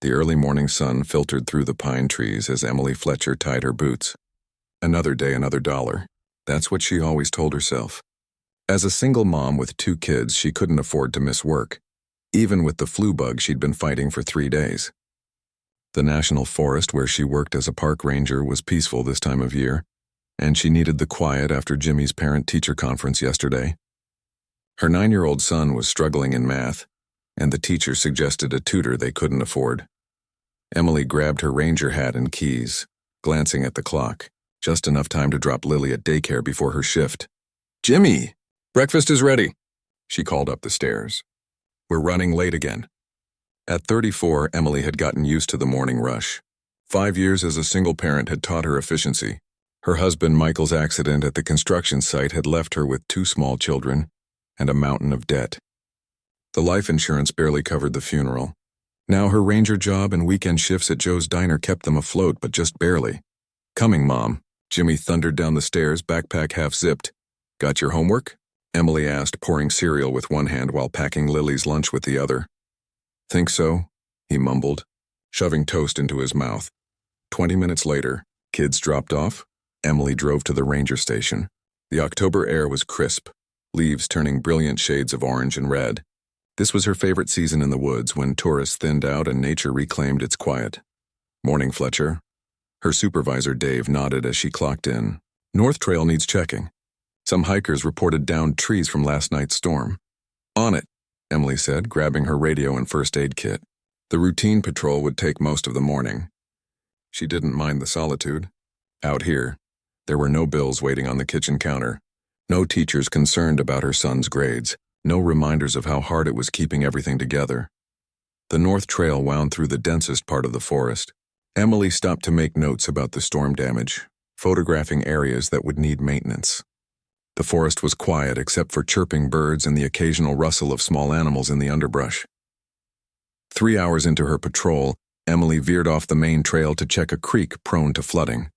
The early morning sun filtered through the pine trees as Emily Fletcher tied her boots. Another day, another dollar. That's what she always told herself. As a single mom with 2 kids, she couldn't afford to miss work, even with the flu bug she'd been fighting for 3 days. The national forest where she worked as a park ranger was peaceful this time of year, and she needed the quiet after Jimmy's parent-teacher conference yesterday. Her 9-year-old son was struggling in math, and the teacher suggested a tutor they couldn't afford. Emily grabbed her ranger hat and keys, glancing at the clock, just enough time to drop Lily at daycare before her shift. "Jimmy, breakfast is ready," she called up the stairs. "We're running late again." At 34, Emily had gotten used to the morning rush. 5 years as a single parent had taught her efficiency. Her husband Michael's accident at the construction site had left her with 2 small children and a mountain of debt. The life insurance barely covered the funeral. Now her ranger job and weekend shifts at Joe's Diner kept them afloat, but just barely. "Coming, Mom," Jimmy thundered down the stairs, backpack half-zipped. "Got your homework?" Emily asked, pouring cereal with one hand while packing Lily's lunch with the other. "Think so," he mumbled, shoving toast into his mouth. 20 minutes later, kids dropped off, Emily drove to the ranger station. The October air was crisp, leaves turning brilliant shades of orange and red. This was her favorite season in the woods, when tourists thinned out and nature reclaimed its quiet. "Morning, Fletcher." Her supervisor, Dave, nodded as she clocked in. "North Trail needs checking. Some hikers reported downed trees from last night's storm." "On it," Emily said, grabbing her radio and first aid kit. The routine patrol would take most of the morning. She didn't mind the solitude. Out here, there were no bills waiting on the kitchen counter, no teachers concerned about her son's grades, no reminders of how hard it was keeping everything together. The North Trail wound through the densest part of the forest. Emily stopped to make notes about the storm damage, photographing areas that would need maintenance. The forest was quiet except for chirping birds and the occasional rustle of small animals in the underbrush. 3 hours into her patrol, Emily veered off the main trail to check a creek prone to flooding.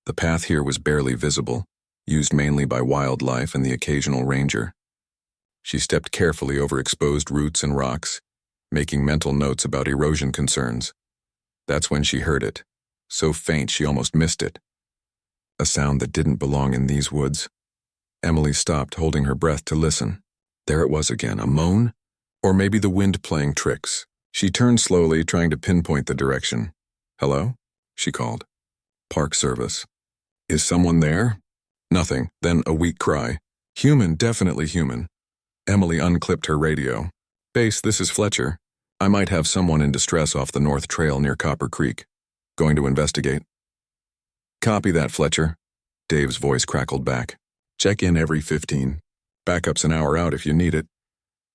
The path here was barely visible, used mainly by wildlife and the occasional ranger. She stepped carefully over exposed roots and rocks, making mental notes about erosion concerns. That's when she heard it, so faint she almost missed it. A sound that didn't belong in these woods. Emily stopped, holding her breath to listen. There it was again, a moan? Or maybe the wind playing tricks. She turned slowly, trying to pinpoint the direction. "Hello?" she called. "Park Service." "Is someone there?" Nothing, then a weak cry. "Human, definitely human." Emily unclipped her radio. "Base, this is Fletcher. I might have someone in distress off the North Trail near Copper Creek. Going to investigate." "Copy that, Fletcher." Dave's voice crackled back. "Check in every 15. Backup's an hour out if you need it."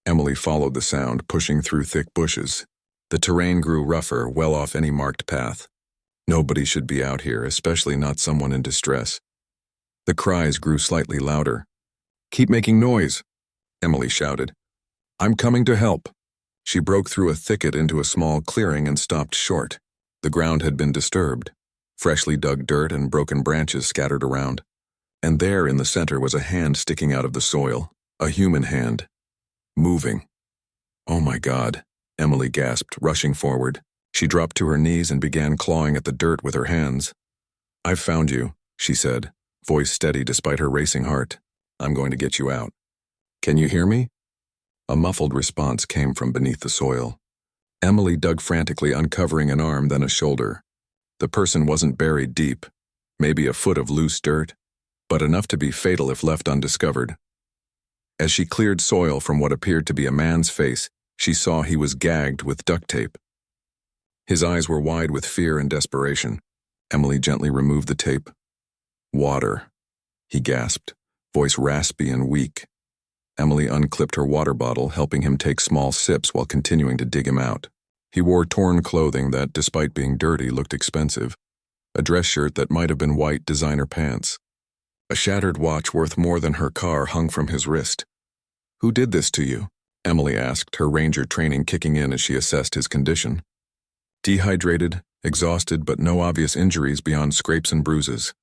Emily followed the sound, pushing through thick bushes. The terrain grew rougher, well off any marked path. Nobody should be out here, especially not someone in distress. The cries grew slightly louder. "Keep making noise," Emily shouted. "I'm coming to help." She broke through a thicket into a small clearing and stopped short. The ground had been disturbed. Freshly dug dirt and broken branches scattered around. And there in the center was a hand sticking out of the soil, a human hand. Moving. "Oh my God," Emily gasped, rushing forward. She dropped to her knees and began clawing at the dirt with her hands. "I've found you," she said, voice steady despite her racing heart. "I'm going to get you out. Can you hear me?" A muffled response came from beneath the soil. Emily dug frantically, uncovering an arm, then a shoulder. The person wasn't buried deep, maybe a foot of loose dirt, but enough to be fatal if left undiscovered. As she cleared soil from what appeared to be a man's face, she saw he was gagged with duct tape. His eyes were wide with fear and desperation. Emily gently removed the tape. "Water," he gasped, voice raspy and weak. Emily unclipped her water bottle, helping him take small sips while continuing to dig him out. He wore torn clothing that, despite being dirty, looked expensive. A dress shirt that might have been white designer pants. A shattered watch worth more than her car hung from his wrist. "Who did this to you?" Emily asked, her ranger training kicking in as she assessed his condition. "Dehydrated, exhausted, but no obvious injuries beyond scrapes and bruises."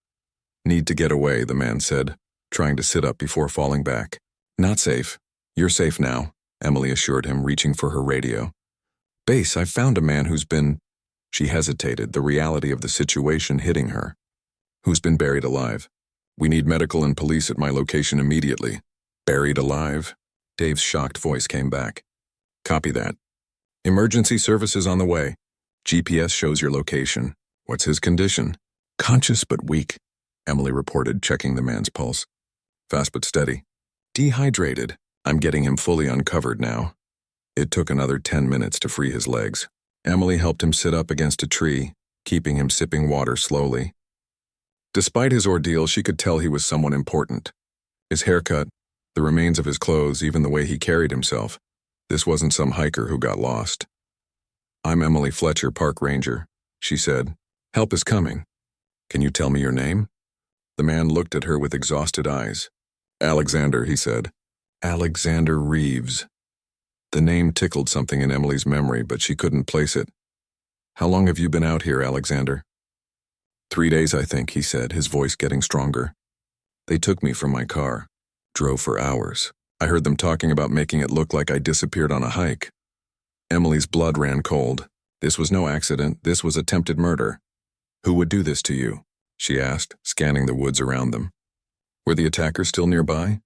"Need to get away," the man said, trying to sit up before falling back. "Not safe. You're safe now," Emily assured him, reaching for her radio. Base, I found a man who's been... She hesitated, the reality of the situation hitting her. Who's been buried alive? We need medical and police at my location immediately. Buried alive? Dave's shocked voice came back. Copy that. Emergency services on the way. GPS shows your location. What's his condition? Conscious but weak, Emily reported, checking the man's pulse. Fast but steady. Dehydrated. I'm getting him fully uncovered now. It took another 10 minutes to free his legs. Emily helped him sit up against a tree, keeping him sipping water slowly. Despite his ordeal, she could tell he was someone important. His haircut, the remains of his clothes, even the way he carried himself. This wasn't some hiker who got lost. I'm Emily Fletcher, park ranger, she said. Help is coming. Can you tell me your name? The man looked at her with exhausted eyes. Alexander, he said. Alexander Reeves. The name tickled something in Emily's memory, but she couldn't place it. How long have you been out here, Alexander? 3 days, I think, he said, his voice getting stronger. They took me from my car. Drove for hours. I heard them talking about making it look like I disappeared on a hike. Emily's blood ran cold. This was no accident. This was attempted murder. Who would do this to you? She asked, scanning the woods around them. Were the attackers still nearby?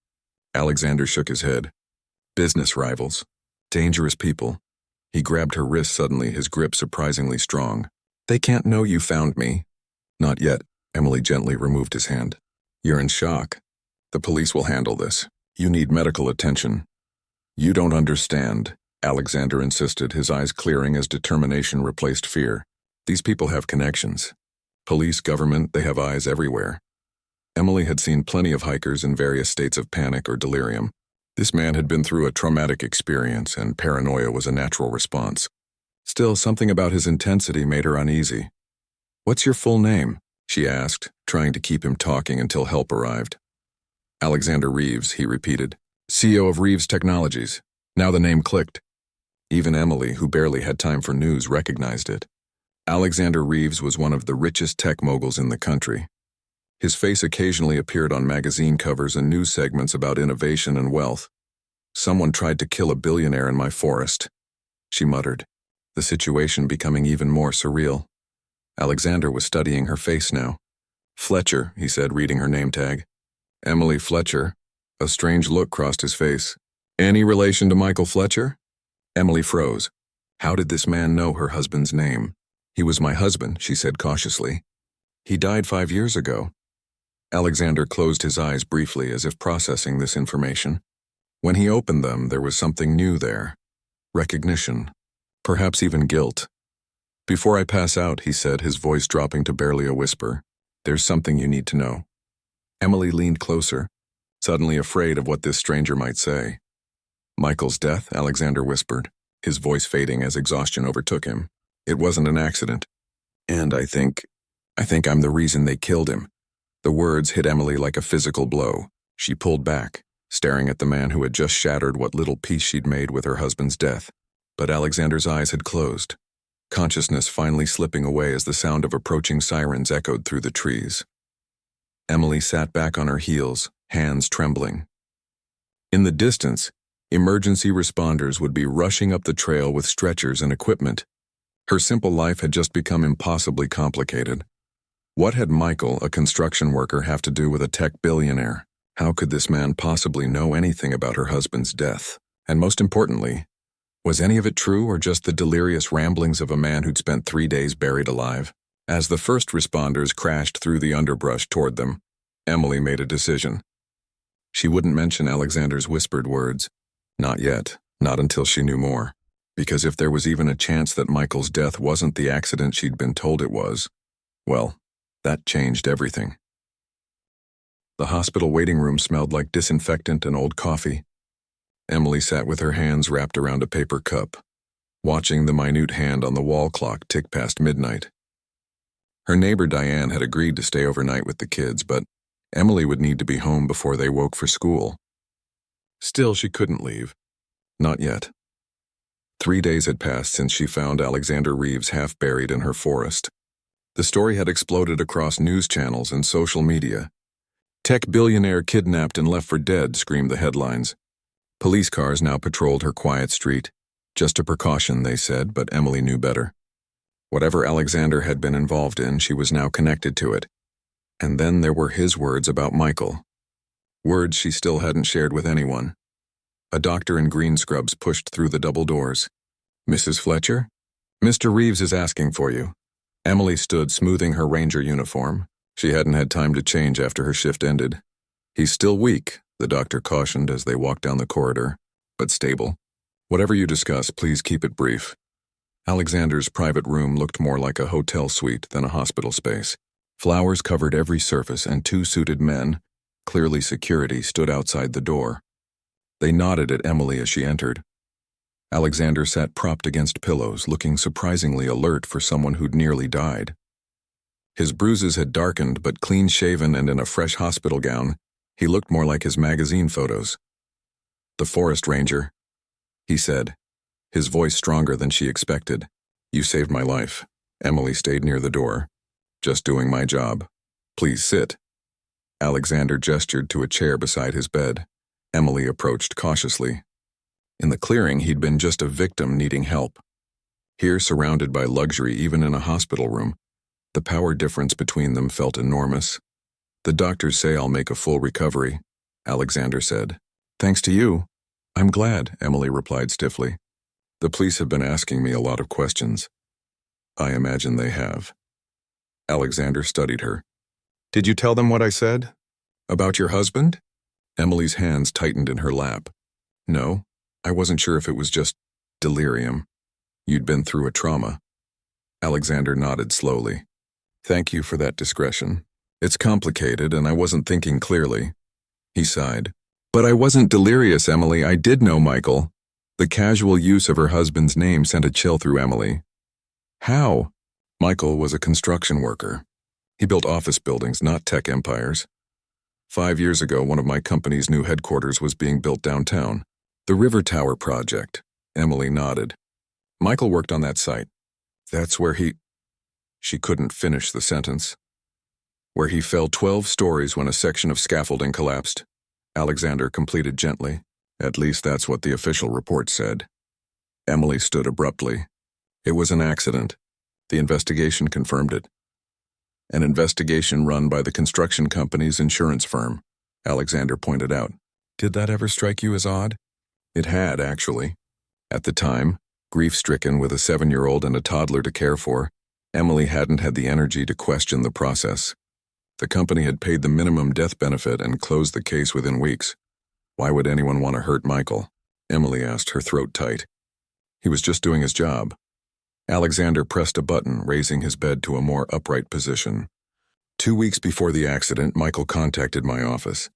Alexander shook his head. Business rivals. Dangerous people. He grabbed her wrist suddenly, his grip surprisingly strong. They can't know you found me. Not yet. Emily gently removed his hand. You're in shock. The police will handle this. You need medical attention. You don't understand, Alexander insisted, his eyes clearing as determination replaced fear. These people have connections. Police, government, they have eyes everywhere. Emily had seen plenty of hikers in various states of panic or delirium. This man had been through a traumatic experience, and paranoia was a natural response. Still, something about his intensity made her uneasy. What's your full name? She asked, trying to keep him talking until help arrived. Alexander Reeves, he repeated. CEO of Reeves Technologies. Now the name clicked. Even Emily, who barely had time for news, recognized it. Alexander Reeves was one of the richest tech moguls in the country. His face occasionally appeared on magazine covers and news segments about innovation and wealth. Someone tried to kill a billionaire in my forest, she muttered, the situation becoming even more surreal. Alexander was studying her face now. Fletcher, he said, reading her name tag. Emily Fletcher. A strange look crossed his face. Any relation to Michael Fletcher? Emily froze. How did this man know her husband's name? He was my husband, she said cautiously. He died 5 years ago. Alexander closed his eyes briefly as if processing this information. When he opened them, there was something new there. Recognition. Perhaps even guilt. Before I pass out, he said, his voice dropping to barely a whisper, there's something you need to know. Emily leaned closer, suddenly afraid of what this stranger might say. Michael's death, Alexander whispered, his voice fading as exhaustion overtook him. It wasn't an accident. And I think I'm the reason they killed him. The words hit Emily like a physical blow. She pulled back, staring at the man who had just shattered what little peace she'd made with her husband's death. But Alexander's eyes had closed, consciousness finally slipping away as the sound of approaching sirens echoed through the trees. Emily sat back on her heels, hands trembling. In the distance, emergency responders would be rushing up the trail with stretchers and equipment. Her simple life had just become impossibly complicated. What had Michael, a construction worker, have to do with a tech billionaire? How could this man possibly know anything about her husband's death? And most importantly, was any of it true or just the delirious ramblings of a man who'd spent 3 days buried alive? As the first responders crashed through the underbrush toward them, Emily made a decision. She wouldn't mention Alexander's whispered words. Not yet, not until she knew more. Because if there was even a chance that Michael's death wasn't the accident she'd been told it was, well, that changed everything. The hospital waiting room smelled like disinfectant and old coffee. Emily sat with her hands wrapped around a paper cup, watching the minute hand on the wall clock tick past midnight. Her neighbor Diane had agreed to stay overnight with the kids, but Emily would need to be home before they woke for school. Still, she couldn't leave. Not yet. 3 days had passed since she found Alexander Reeves half buried in her forest. The story had exploded across news channels and social media. Tech billionaire kidnapped and left for dead, screamed the headlines. Police cars now patrolled her quiet street. Just a precaution, they said, but Emily knew better. Whatever Alexander had been involved in, she was now connected to it. And then there were his words about Michael. Words she still hadn't shared with anyone. A doctor in green scrubs pushed through the double doors. "Mrs. Fletcher? Mr. Reeves is asking for you." Emily stood, smoothing her ranger uniform. She hadn't had time to change after her shift ended. "He's still weak," the doctor cautioned as they walked down the corridor, "but stable. Whatever you discuss, please keep it brief." Alexander's private room looked more like a hotel suite than a hospital space. Flowers covered every surface, and two suited men, clearly security, stood outside the door. They nodded at Emily as she entered. Alexander sat propped against pillows, looking surprisingly alert for someone who'd nearly died. His bruises had darkened, but clean-shaven and in a fresh hospital gown, he looked more like his magazine photos. "The forest ranger," he said, his voice stronger than she expected. "You saved my life." Emily stayed near the door. "Just doing my job. Please sit." Alexander gestured to a chair beside his bed. Emily approached cautiously. In the clearing, he'd been just a victim needing help. Here, surrounded by luxury even in a hospital room, the power difference between them felt enormous. "The doctors say I'll make a full recovery," Alexander said. "Thanks to you." "I'm glad," Emily replied stiffly. "The police have been asking me a lot of questions." "I imagine they have." Alexander studied her. "Did you tell them what I said? About your husband?" Emily's hands tightened in her lap. "No, I wasn't sure if it was just delirium. You'd been through a trauma." Alexander nodded slowly. "Thank you for that discretion. It's complicated, and I wasn't thinking clearly." He sighed. "But I wasn't delirious, Emily. I did know Michael." The casual use of her husband's name sent a chill through Emily. "How?" Michael was a construction worker. He built office buildings, not tech empires. 5 years ago, one of my company's new headquarters was being built downtown. The River Tower project. Emily nodded. "Michael worked on that site. That's where he—" She couldn't finish the sentence. "Where he fell 12 stories when a section of scaffolding collapsed," Alexander completed gently. "At least that's what the official report said." Emily stood abruptly. "It was an accident. The investigation confirmed it." "An investigation run by the construction company's insurance firm," Alexander pointed out. "Did that ever strike you as odd?" It had, actually. At the time, grief-stricken with a 7-year-old and a toddler to care for, Emily hadn't had the energy to question the process. The company had paid the minimum death benefit and closed the case within weeks. Why would anyone want to hurt Michael? Emily asked, her throat tight. He was just doing his job. Alexander pressed a button, raising his bed to a more upright position. 2 weeks before the accident, Michael contacted my office.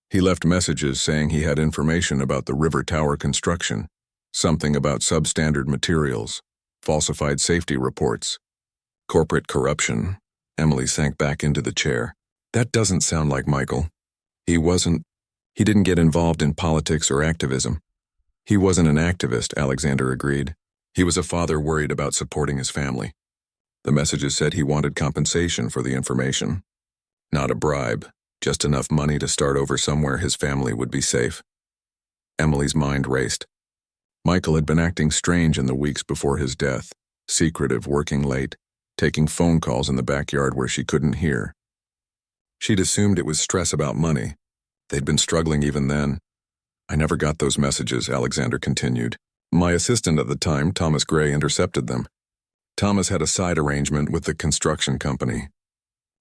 He left messages saying he had information about the River Tower construction, something about substandard materials, falsified safety reports, corporate corruption. Emily sank back into the chair. That doesn't sound like Michael. He didn't get involved in politics or activism. He wasn't an activist, Alexander agreed. He was a father worried about supporting his family. The messages said he wanted compensation for the information. Not a bribe, just enough money to start over somewhere his family would be safe. Emily's mind raced. Michael had been acting strange in the weeks before his death, secretive, working late, taking phone calls in the backyard where she couldn't hear. She'd assumed it was stress about money. They'd been struggling even then. "I never got those messages," Alexander continued. "My assistant at the time, Thomas Gray, intercepted them. Thomas had a side arrangement with the construction company.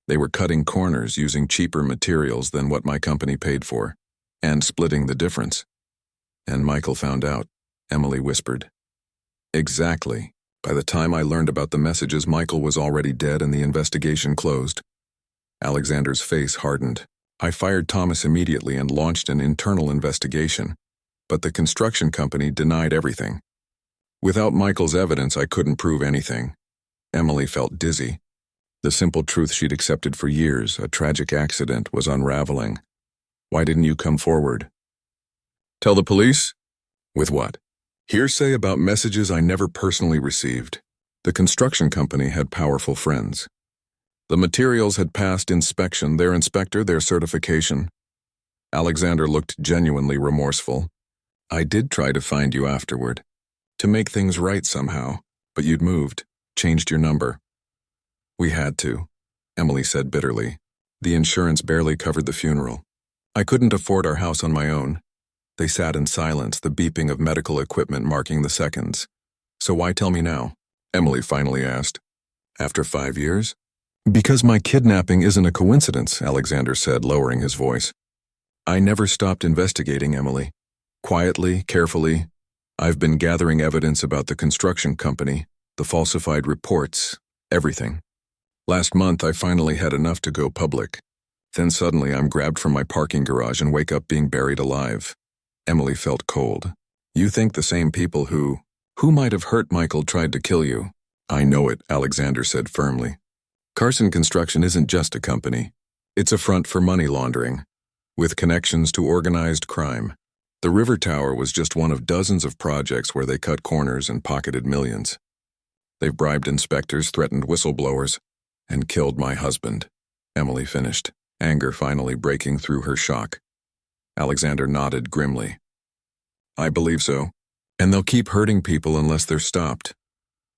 They were cutting corners using cheaper materials than what my company paid for, and splitting the difference. And Michael found out," Emily whispered. "Exactly. By the time I learned about the messages, Michael was already dead and the investigation closed." Alexander's face hardened. "I fired Thomas immediately and launched an internal investigation, but the construction company denied everything. Without Michael's evidence, I couldn't prove anything." Emily felt dizzy. The simple truth she'd accepted for years, a tragic accident, was unraveling. "Why didn't you come forward?" "Tell the police?" "With what?" "Hearsay about messages I never personally received. The construction company had powerful friends. The materials had passed inspection, their inspector, their certification." Alexander looked genuinely remorseful. "I did try to find you afterward. To make things right somehow, but you'd moved, changed your number. We had to, Emily said bitterly. The insurance barely covered the funeral. I couldn't afford our house on my own. They sat in silence, the beeping of medical equipment marking the seconds. So why tell me now? Emily finally asked. After 5 years? Because my kidnapping isn't a coincidence, Alexander said, lowering his voice. I never stopped investigating, Emily. Quietly, carefully. I've been gathering evidence about the construction company, the falsified reports, everything. Last month, I finally had enough to go public. Then suddenly I'm grabbed from my parking garage and wake up being buried alive. Emily felt cold. You think the same people who might have hurt Michael tried to kill you? I know it, Alexander said firmly. Carson Construction isn't just a company. It's a front for money laundering, with connections to organized crime. The River Tower was just one of dozens of projects where they cut corners and pocketed millions. They've bribed inspectors, threatened whistleblowers, and killed my husband. Emily finished, anger finally breaking through her shock. Alexander nodded grimly. I believe so. And they'll keep hurting people unless they're stopped.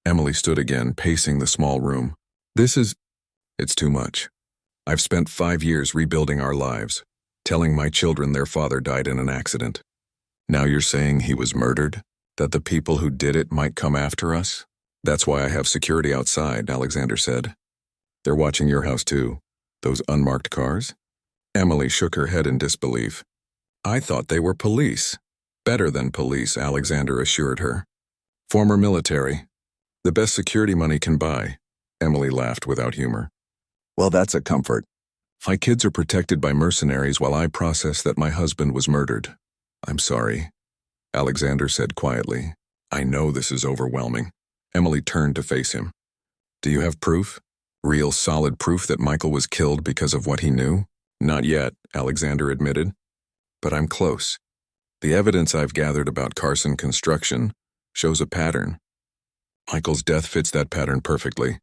Emily stood again, pacing the small room. It's too much. I've spent 5 years rebuilding our lives, telling my children their father died in an accident. Now you're saying he was murdered? That the people who did it might come after us? That's why I have security outside, Alexander said. They're watching your house too. Those unmarked cars? Emily shook her head in disbelief. I thought they were police. Better than police, Alexander assured her. Former military. The best security money can buy. Emily laughed without humor. Well, that's a comfort. My kids are protected by mercenaries while I process that my husband was murdered. I'm sorry, Alexander said quietly. I know this is overwhelming. Emily turned to face him. Do you have proof? Real solid proof that Michael was killed because of what he knew? Not yet, Alexander admitted. But I'm close. The evidence I've gathered about Carson Construction shows a pattern. Michael's death fits that pattern perfectly.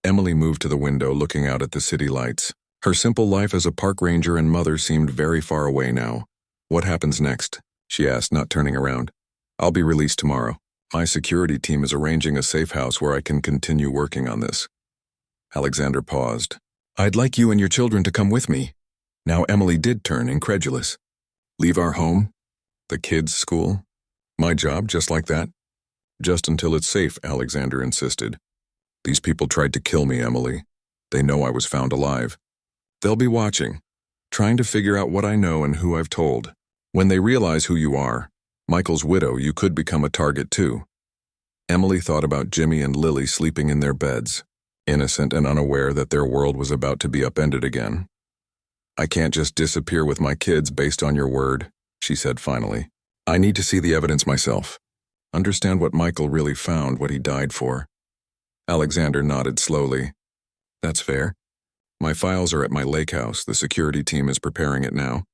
Emily moved to the window, looking out at the city lights. Her simple life as a park ranger and mother seemed very far away now. What happens next? She asked, not turning around. I'll be released tomorrow. My security team is arranging a safe house where I can continue working on this. Alexander paused. I'd like you and your children to come with me. Now Emily did turn incredulous. Leave our home? The kids' school? My job, just like that? Just until it's safe, Alexander insisted. These people tried to kill me, Emily. They know I was found alive. They'll be watching, trying to figure out what I know and who I've told. When they realize who you are, Michael's widow, you could become a target too. Emily thought about Jimmy and Lily sleeping in their beds, innocent and unaware that their world was about to be upended again. I can't just disappear with my kids based on your word, she said finally. I need to see the evidence myself. Understand what Michael really found, what he died for. Alexander nodded slowly. That's fair. My files are at my lake house. The security team is preparing it now.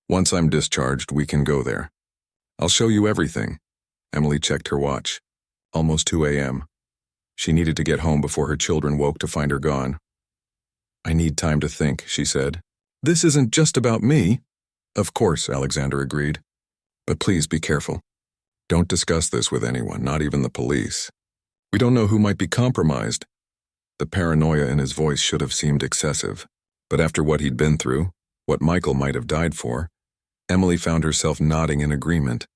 Once I'm discharged, we can go there. I'll show you everything. Emily checked her watch. Almost 2 a.m. She needed to get home before her children woke to find her gone. I need time to think, she said. This isn't just about me. Of course, Alexander agreed. But please be careful. Don't discuss this with anyone, not even the police. We don't know who might be compromised. The paranoia in his voice should have seemed excessive. But after what he'd been through, what Michael might have died for, Emily found herself nodding in agreement.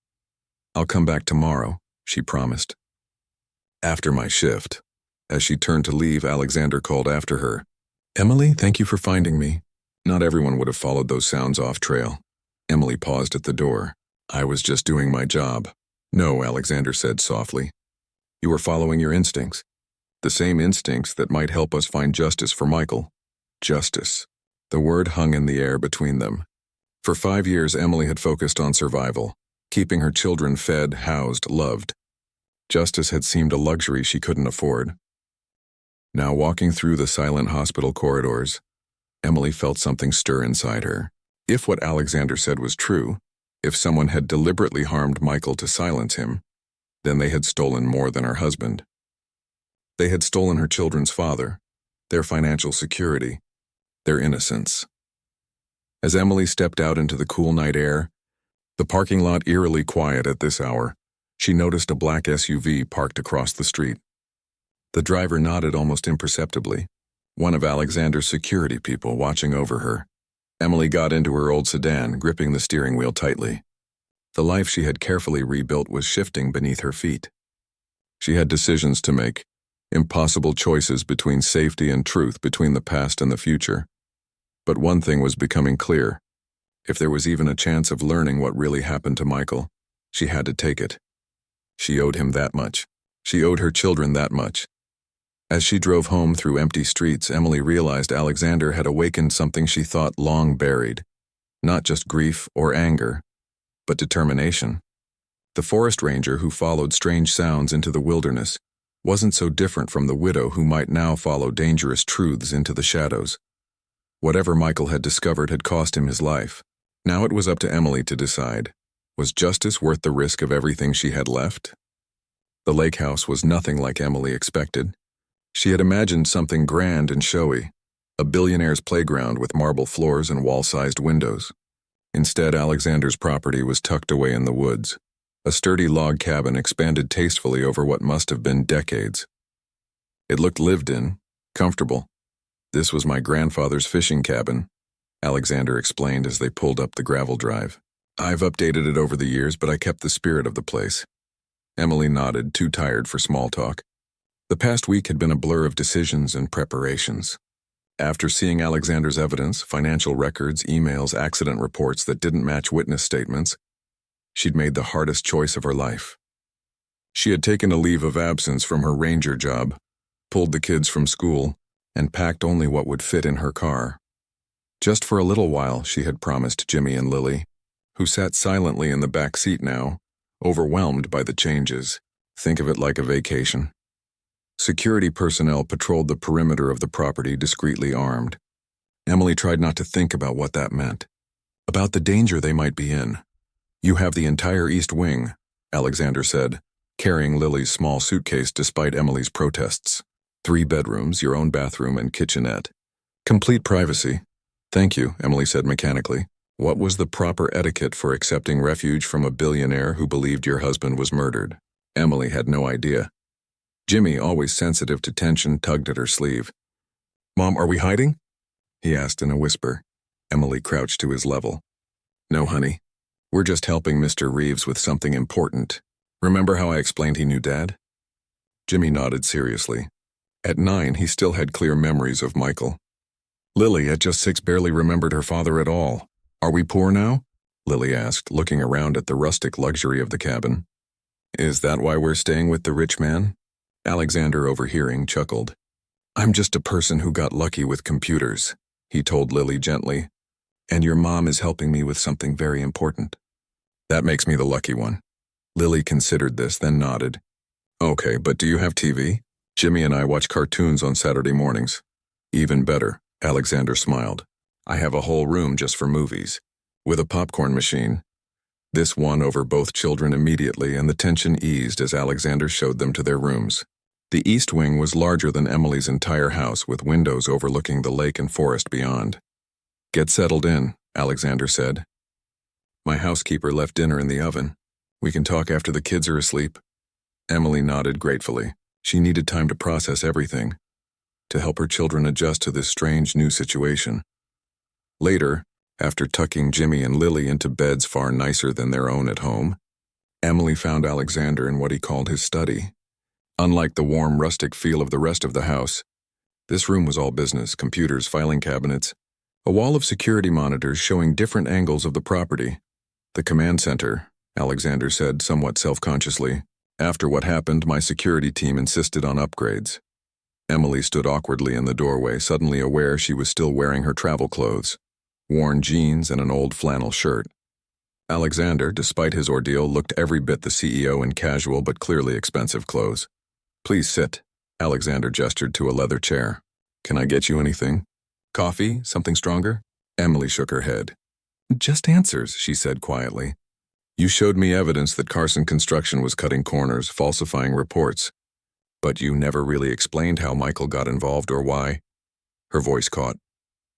I'll come back tomorrow, she promised. After my shift, as she turned to leave, Alexander called after her. Emily, thank you for finding me. Not everyone would have followed those sounds off trail. Emily paused at the door. I was just doing my job. No, Alexander said softly. You were following your instincts. The same instincts that might help us find justice for Michael. Justice. The word hung in the air between them. For 5 years, Emily had focused on survival, keeping her children fed, housed, loved. Justice had seemed a luxury she couldn't afford. Now, walking through the silent hospital corridors, Emily felt something stir inside her. If what Alexander said was true, if someone had deliberately harmed Michael to silence him, then they had stolen more than her husband. They had stolen her children's father, their financial security, their innocence. As Emily stepped out into the cool night air, the parking lot eerily quiet at this hour, She noticed a black SUV parked across the street. The driver nodded almost imperceptibly, one of Alexander's security people watching over her. Emily got into her old sedan, gripping the steering wheel tightly. The life she had carefully rebuilt was shifting beneath her feet. She had decisions to make, impossible choices between safety and truth, between the past and the future. But one thing was becoming clear. If there was even a chance of learning what really happened to Michael, she had to take it. She owed him that much. She owed her children that much. As she drove home through empty streets, Emily realized Alexander had awakened something she thought long buried. Not just grief or anger, but determination. The forest ranger who followed strange sounds into the wilderness wasn't so different from the widow who might now follow dangerous truths into the shadows. Whatever Michael had discovered had cost him his life. Now it was up to Emily to decide. Was justice worth the risk of everything she had left? The lake house was nothing like Emily expected. She had imagined something grand and showy, a billionaire's playground with marble floors and wall-sized windows. Instead, Alexander's property was tucked away in the woods. A sturdy log cabin expanded tastefully over what must have been decades. It looked lived in, comfortable. "This was my grandfather's fishing cabin," Alexander explained as they pulled up the gravel drive. "I've updated it over the years, but I kept the spirit of the place." Emily nodded, too tired for small talk. The past week had been a blur of decisions and preparations. After seeing Alexander's evidence, financial records, emails, accident reports that didn't match witness statements, she'd made the hardest choice of her life. She had taken a leave of absence from her ranger job, pulled the kids from school, and packed only what would fit in her car. Just for a little while, she had promised Jimmy and Lily, who sat silently in the back seat now, overwhelmed by the changes. Think of it like a vacation. Security personnel patrolled the perimeter of the property, discreetly armed. Emily tried not to think about what that meant, about the danger they might be in. "You have the entire East Wing," Alexander said, carrying Lily's small suitcase despite Emily's protests. 3 bedrooms, your own bathroom and kitchenette. Complete privacy. "Thank you," Emily said mechanically. What was the proper etiquette for accepting refuge from a billionaire who believed your husband was murdered? Emily had no idea. Jimmy, always sensitive to tension, tugged at her sleeve. "Mom, are we hiding?" he asked in a whisper. Emily crouched to his level. "No, honey. We're just helping Mr. Reeves with something important. Remember how I explained he knew Dad?" Jimmy nodded seriously. At 9, he still had clear memories of Michael. Lily, at just 6, barely remembered her father at all. "Are we poor now?" Lily asked, looking around at the rustic luxury of the cabin. "Is that why we're staying with the rich man?" Alexander, overhearing, chuckled. "I'm just a person who got lucky with computers," he told Lily gently. "And your mom is helping me with something very important." "That makes me the lucky one." Lily considered this, then nodded. "Okay, but do you have TV? Jimmy and I watch cartoons on Saturday mornings." "Even better," Alexander smiled. "I have a whole room just for movies, with a popcorn machine." This won over both children immediately, and the tension eased as Alexander showed them to their rooms. The East Wing was larger than Emily's entire house, with windows overlooking the lake and forest beyond. "Get settled in," Alexander said. "My housekeeper left dinner in the oven. We can talk after the kids are asleep." Emily nodded gratefully. She needed time to process everything, to help her children adjust to this strange new situation. Later, after tucking Jimmy and Lily into beds far nicer than their own at home, Emily found Alexander in what he called his study. Unlike the warm, rustic feel of the rest of the house, this room was all business: computers, filing cabinets, a wall of security monitors showing different angles of the property. "The command center," Alexander said, somewhat self-consciously. "After what happened, my security team insisted on upgrades." Emily stood awkwardly in the doorway, suddenly aware she was still wearing her travel clothes, worn jeans and an old flannel shirt. Alexander, despite his ordeal, looked every bit the CEO in casual but clearly expensive clothes. "Please sit," Alexander gestured to a leather chair. "Can I get you anything? Coffee? Something stronger?" Emily shook her head. "Just answers," she said quietly. "You showed me evidence that Carson Construction was cutting corners, falsifying reports. But you never really explained how Michael got involved or why." Her voice caught.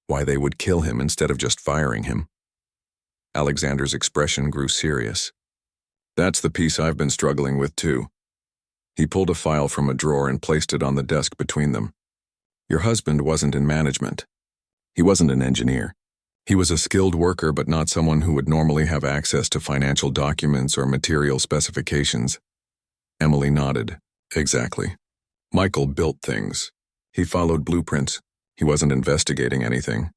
"Why they would kill him instead of just firing him." Alexander's expression grew serious. That's the piece I've been struggling with too. He pulled a file from a drawer and placed it on the desk between them. Your husband wasn't in management. He wasn't an engineer. He was a skilled worker, but not someone who would normally have access to financial documents or material specifications. Emily nodded. Exactly. Michael built things. He followed blueprints. He wasn't investigating anything.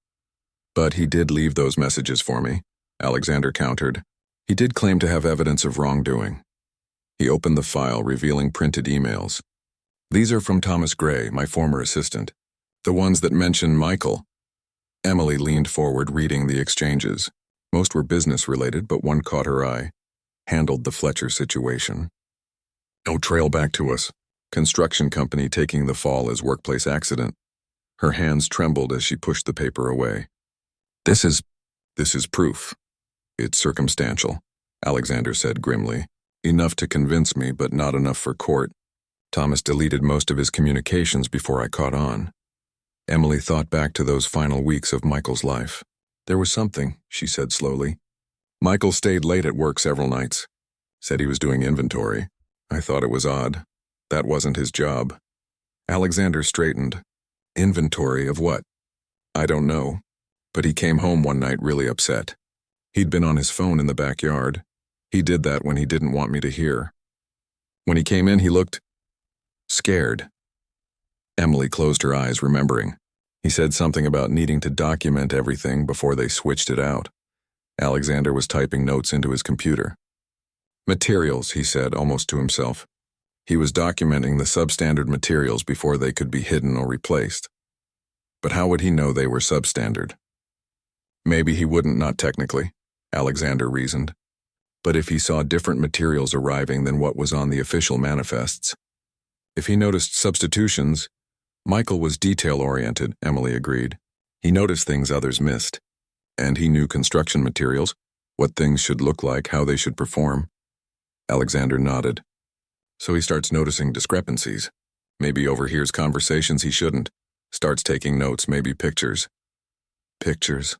But he did leave those messages for me, Alexander countered. He did claim to have evidence of wrongdoing. He opened the file, revealing printed emails. These are from Thomas Gray, my former assistant. The ones that mention Michael. Emily leaned forward, reading the exchanges. Most were business-related, but one caught her eye. Handled the Fletcher situation. No trail back to us. Construction company taking the fall as workplace accident. Her hands trembled as she pushed the paper away. This is proof. It's circumstantial, Alexander said grimly. Enough to convince me, but not enough for court. Thomas deleted most of his communications before I caught on. Emily thought back to those final weeks of Michael's life. There was something, she said slowly. Michael stayed late at work several nights. Said he was doing inventory. I thought it was odd. That wasn't his job. Alexander straightened. Inventory of what? I don't know. But he came home one night really upset. He'd been on his phone in the backyard. He did that when he didn't want me to hear. When he came in, he looked scared. Emily closed her eyes, remembering. He said something about needing to document everything before they switched it out. Alexander was typing notes into his computer. Materials, he said, almost to himself. He was documenting the substandard materials before they could be hidden or replaced. But how would he know they were substandard? Maybe he wouldn't, not technically, Alexander reasoned. But if he saw different materials arriving than what was on the official manifests. If he noticed substitutions, Michael was detail-oriented, Emily agreed. He noticed things others missed. And he knew construction materials, what things should look like, how they should perform. Alexander nodded. So he starts noticing discrepancies. Maybe overhears conversations he shouldn't. Starts taking notes, maybe pictures. Pictures,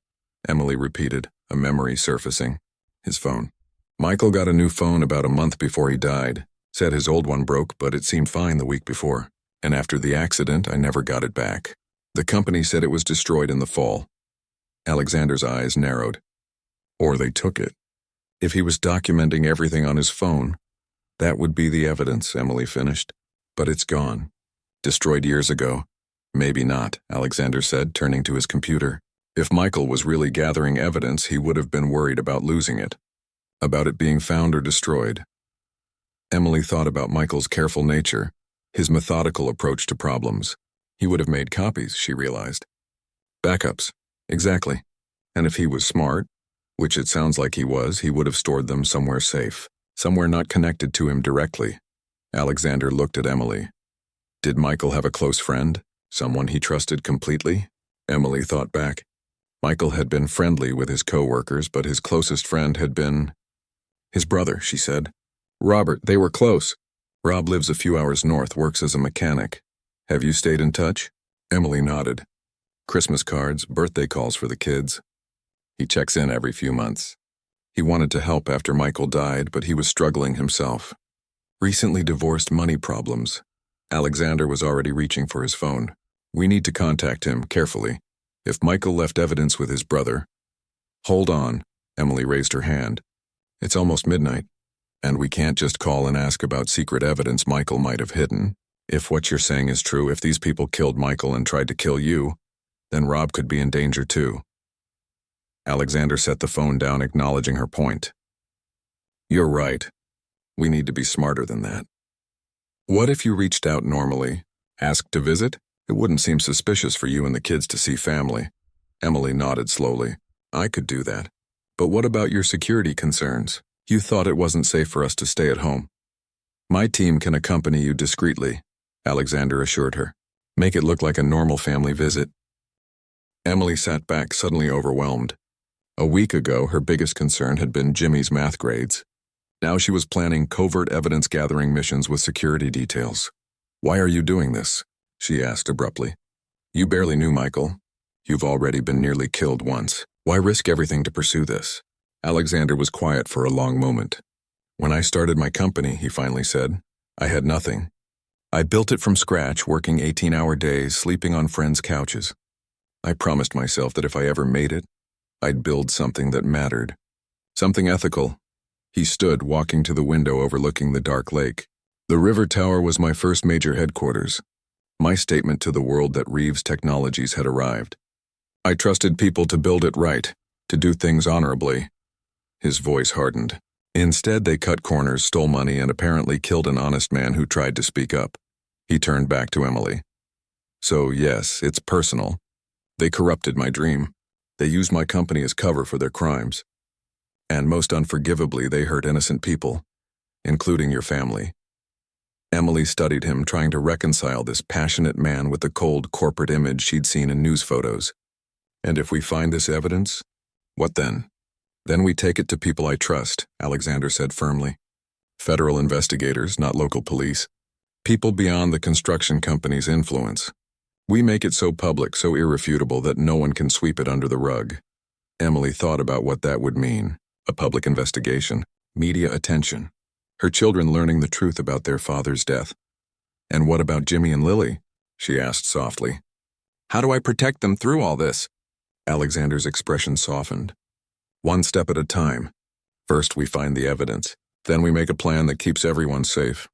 Emily repeated, a memory surfacing. His phone. Michael got a new phone about a month before he died. Said his old one broke, but it seemed fine the week before. And after the accident, I never got it back. The company said it was destroyed in the fall. Alexander's eyes narrowed. Or they took it. If he was documenting everything on his phone, that would be the evidence, Emily finished. But it's gone. Destroyed years ago. Maybe not, Alexander said, turning to his computer. If Michael was really gathering evidence, he would have been worried about losing it. About it being found or destroyed. Emily thought about Michael's careful nature, his methodical approach to problems. He would have made copies, she realized. Backups. Exactly. And if he was smart, which it sounds like he would have stored them somewhere safe, somewhere not connected to him directly. Alexander looked at Emily. Did Michael have a close friend? Someone he trusted completely? Emily thought back. Michael had been friendly with his co-workers, but his closest friend had been his brother, she said. Robert, they were close. Rob lives a few hours north, works as a mechanic. Have you stayed in touch? Emily nodded. Christmas cards, birthday calls for the kids. He checks in every few months. He wanted to help after Michael died, but he was struggling himself. Recently divorced, money problems. Alexander was already reaching for his phone. We need to contact him, carefully. If Michael left evidence with his brother. Hold on, Emily raised her hand. It's almost midnight, and we can't just call and ask about secret evidence Michael might have hidden. If what you're saying is true, if these people killed Michael and tried to kill you, then Rob could be in danger too. Alexander set the phone down, acknowledging her point. You're right. We need to be smarter than that. What if you reached out normally, asked to visit? It wouldn't seem suspicious for you and the kids to see family. Emily nodded slowly. I could do that. But what about your security concerns? You thought it wasn't safe for us to stay at home. My team can accompany you discreetly, Alexander assured her. Make it look like a normal family visit. Emily sat back, suddenly overwhelmed. A week ago, her biggest concern had been Jimmy's math grades. Now she was planning covert evidence-gathering missions with security details. Why are you doing this? She asked abruptly. You barely knew Michael. You've already been nearly killed once. Why risk everything to pursue this? Alexander was quiet for a long moment. When I started my company, he finally said, I had nothing. I built it from scratch, working 18-hour days, sleeping on friends' couches. I promised myself that if I ever made it, I'd build something that mattered. Something ethical. He stood, walking to the window overlooking the dark lake. The river tower was my first major headquarters. My statement to the world that Reeves Technologies had arrived. I trusted people to build it right, to do things honorably. His voice hardened. Instead, they cut corners, stole money, and apparently killed an honest man who tried to speak up. He turned back to Emily. So yes, it's personal. They corrupted my dream. They used my company as cover for their crimes. And most unforgivably, they hurt innocent people, including your family. Emily studied him, trying to reconcile this passionate man with the cold corporate image she'd seen in news photos. And if we find this evidence, what then? Then we take it to people I trust, Alexander said firmly. Federal investigators, not local police. People beyond the construction company's influence. We make it so public, so irrefutable that no one can sweep it under the rug. Emily thought about what that would mean. A public investigation, media attention, her children learning the truth about their father's death. And what about Jimmy and Lily? She asked softly. How do I protect them through all this? Alexander's expression softened. One step at a time. First we find the evidence. Then we make a plan that keeps everyone safe.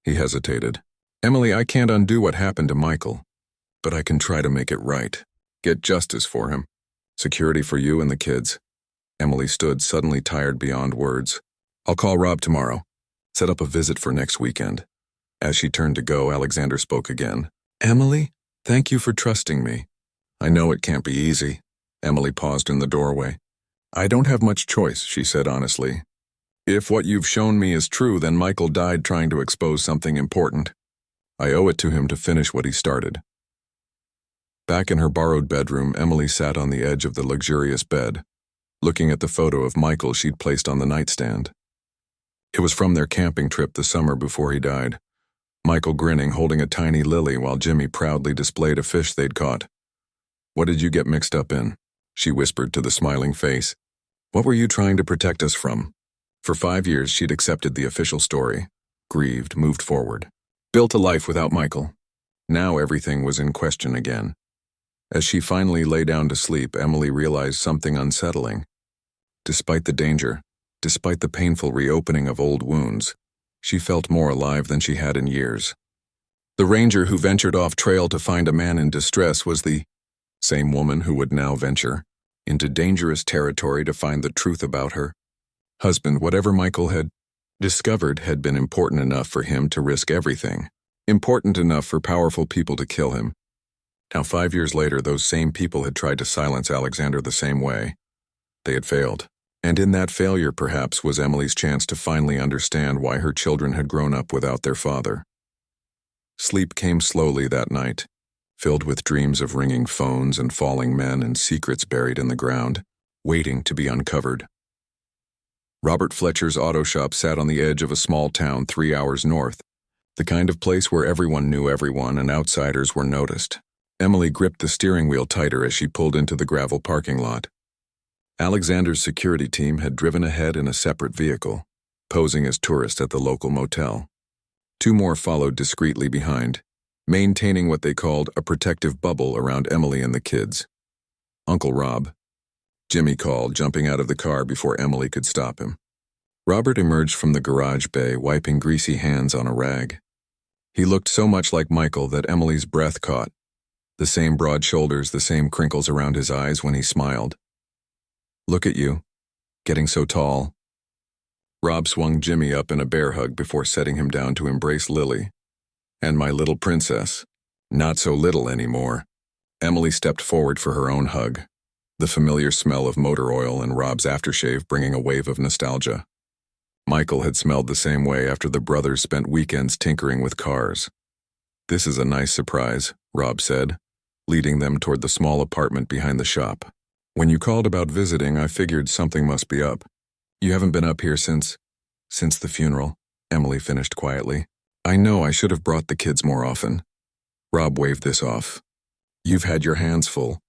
He hesitated. Emily, I can't undo what happened to Michael. But I can try to make it right. Get justice for him. Security for you and the kids. Emily stood, suddenly tired beyond words. I'll call Rob tomorrow. Set up a visit for next weekend. As she turned to go, Alexander spoke again. Emily, thank you for trusting me. I know it can't be easy. Emily paused in the doorway. I don't have much choice, she said honestly. If what you've shown me is true, then Michael died trying to expose something important. I owe it to him to finish what he started. Back in her borrowed bedroom, Emily sat on the edge of the luxurious bed, looking at the photo of Michael she'd placed on the nightstand. It was from their camping trip the summer before he died. Michael grinning, holding a tiny lily while Jimmy proudly displayed a fish they'd caught. What did you get mixed up in? She whispered to the smiling face. What were you trying to protect us from? For 5 years, she'd accepted the official story, grieved, moved forward, built a life without Michael. Now everything was in question again. As she finally lay down to sleep, Emily realized something unsettling. Despite the danger, despite the painful reopening of old wounds, she felt more alive than she had in years. The ranger who ventured off trail to find a man in distress was the same woman who would now venture into dangerous territory to find the truth about her husband. Whatever Michael had discovered had been important enough for him to risk everything, important enough for powerful people to kill him. Now 5 years later, those same people had tried to silence Alexander the same way. They had failed. And in that failure, perhaps, was Emily's chance to finally understand why her children had grown up without their father. Sleep came slowly that night, filled with dreams of ringing phones and falling men and secrets buried in the ground, waiting to be uncovered. Robert Fletcher's auto shop sat on the edge of a small town 3 hours north, the kind of place where everyone knew everyone and outsiders were noticed. Emily gripped the steering wheel tighter as she pulled into the gravel parking lot. Alexander's security team had driven ahead in a separate vehicle, posing as tourists at the local motel. 2 more followed discreetly behind, maintaining what they called a protective bubble around Emily and the kids. Uncle Rob, Jimmy called, jumping out of the car before Emily could stop him. Robert emerged from the garage bay, wiping greasy hands on a rag. He looked so much like Michael that Emily's breath caught. The same broad shoulders, the same crinkles around his eyes when he smiled. Look at you, getting so tall. Rob swung Jimmy up in a bear hug before setting him down to embrace Lily. And my little princess. Not so little anymore. Emily stepped forward for her own hug, the familiar smell of motor oil and Rob's aftershave bringing a wave of nostalgia. Michael had smelled the same way after the brothers spent weekends tinkering with cars. This is a nice surprise, Rob said, leading them toward the small apartment behind the shop. When you called about visiting, I figured something must be up. You haven't been up here since the funeral, Emily finished quietly. I know I should have brought the kids more often. Rob waved this off. You've had your hands full.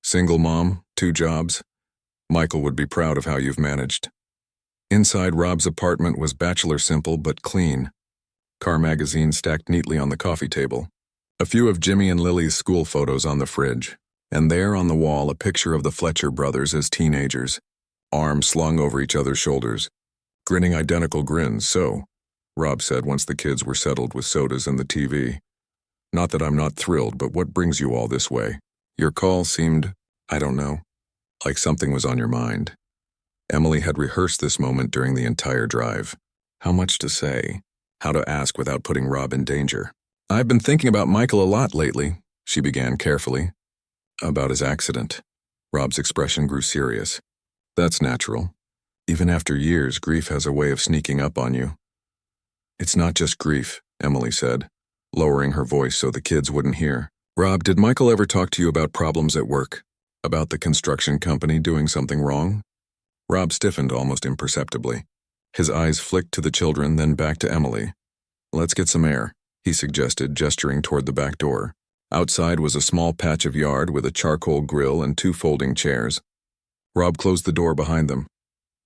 Single mom, 2 jobs. Michael would be proud of how you've managed. Inside Rob's apartment was bachelor simple but clean. Car magazines stacked neatly on the coffee table. A few of Jimmy and Lily's school photos on the fridge. And there on the wall a picture of the Fletcher brothers as teenagers, arms slung over each other's shoulders, grinning identical grins. So, Rob said once the kids were settled with sodas and the TV. Not that I'm not thrilled, but what brings you all this way? Your call seemed, I don't know, like something was on your mind. Emily had rehearsed this moment during the entire drive. How much to say? How to ask without putting Rob in danger? I've been thinking about Michael a lot lately, she began carefully. About his accident. Rob's expression grew serious. That's natural. Even after years, grief has a way of sneaking up on you. It's not just grief, Emily said, lowering her voice so the kids wouldn't hear. Rob, did Michael ever talk to you about problems at work? About the construction company doing something wrong? Rob stiffened almost imperceptibly. His eyes flicked to the children, then back to Emily. Let's get some air, he suggested, gesturing toward the back door. Outside was a small patch of yard with a charcoal grill and 2 folding chairs. Rob closed the door behind them.